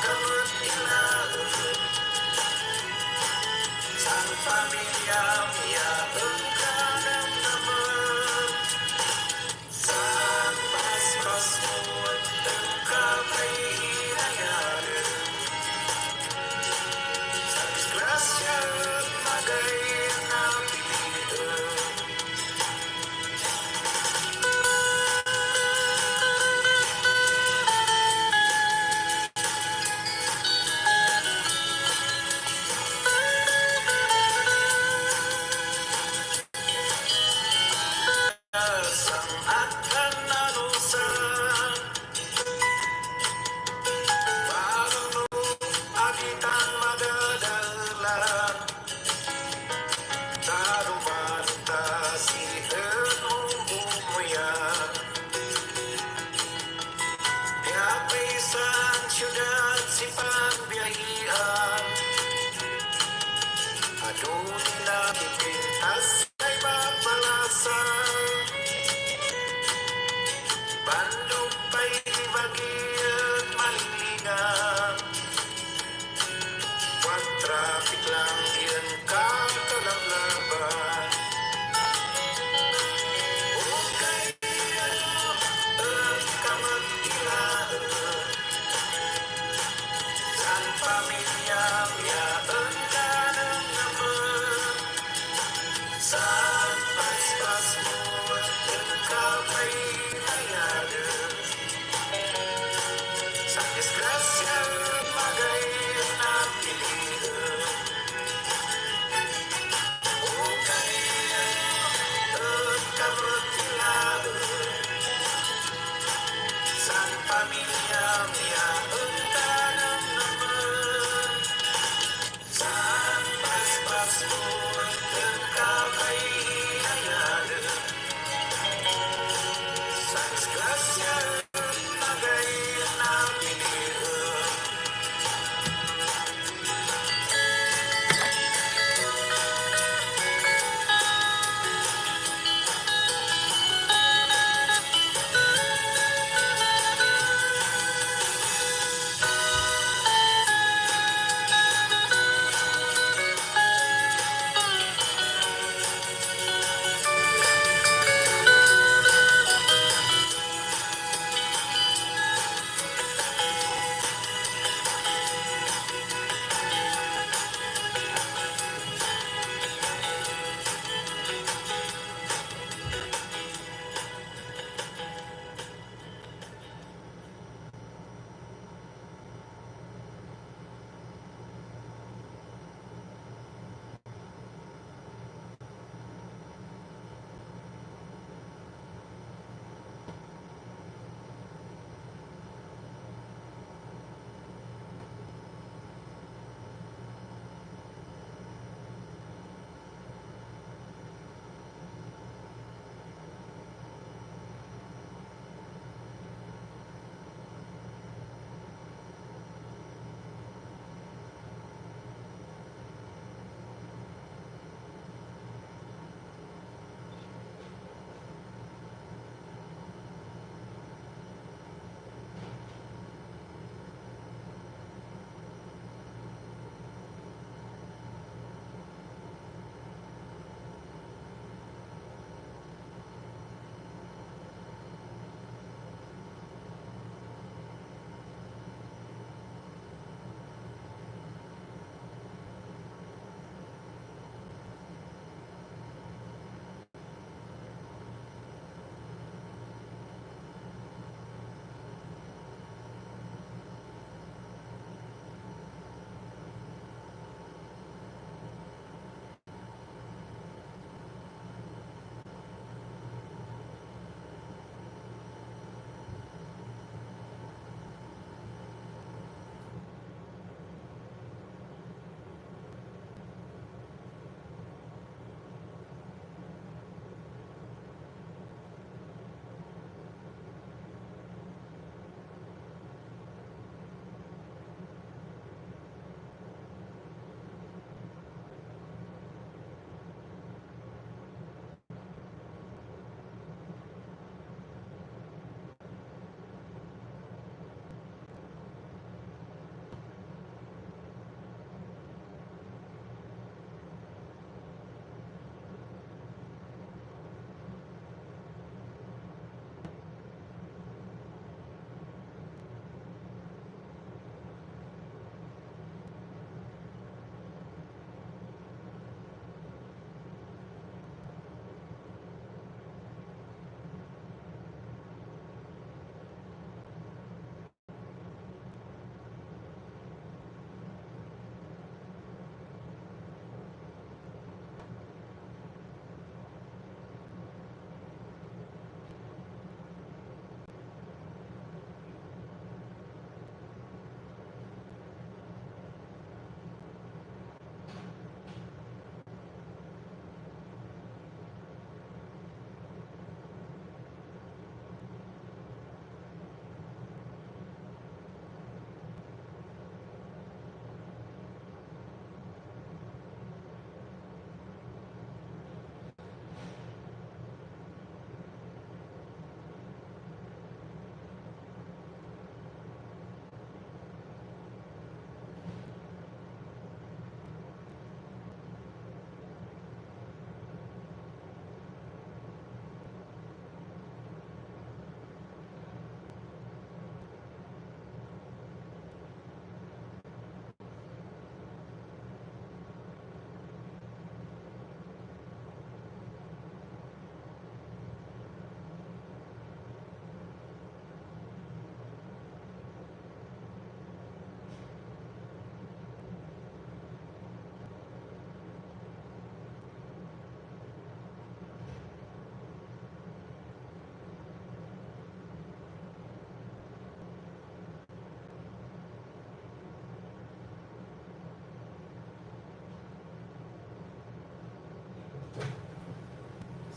kamat ilan. Sang pamilya ya engkau naman. Sang pas-pas mo engkau kay hinayaan. Sa disgrasya magay napilitan. Sang akan nalusan. Parang agitan madadalan. Darumanta si umuyan. Tiapay isang syudad si pagbiyahian. Adun na pipintas ay mapalasan. Bandog pa'y bagian malingan. Wag traffic lang iyan kakalablaban. Okay, kamat ilaan. San pamilya miyaan ka ng naman. San pas-pas mo ikaw ay hayaan. Sa disgrasya magay napilihan. Okay, kamat ilaan. San pamilya miyaan ka ng naman. San pas-pas mo ikaw ay hayaan. Sa disgrasya magay napilihan.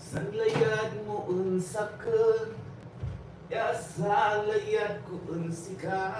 Sanlayad mo unsakan, ya sa layad ko unsika.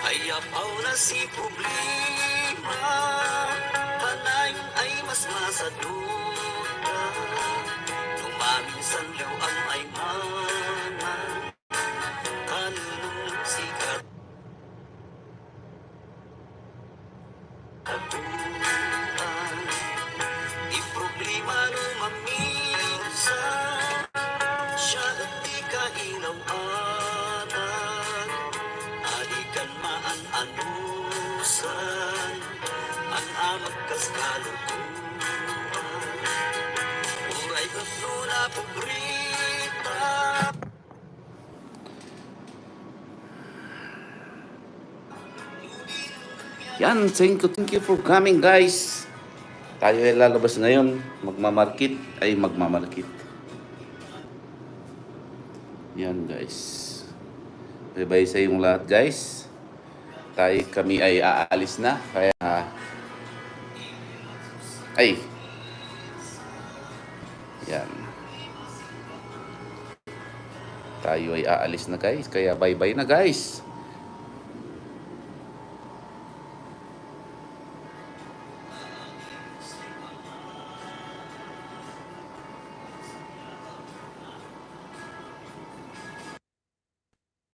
Ayapaw na si problema, panayon ay mas masaduda. Lumaminsan daw ang ay mana, kanunong sikat. Katuan, di problema lumaminsan, siya at di ka ilaw-anan. Alikan maan-anusan, ang amag kaskalutuan. Uray katlo na pobrita. Yan, thank you for coming guys. Tayo ay lalabas ngayon, magmamarket. Yan guys. Bye-bye sa yung lahat guys. Kami ay aalis na. Kaya yan. Tayo ay aalis na guys. Kaya bye-bye na guys.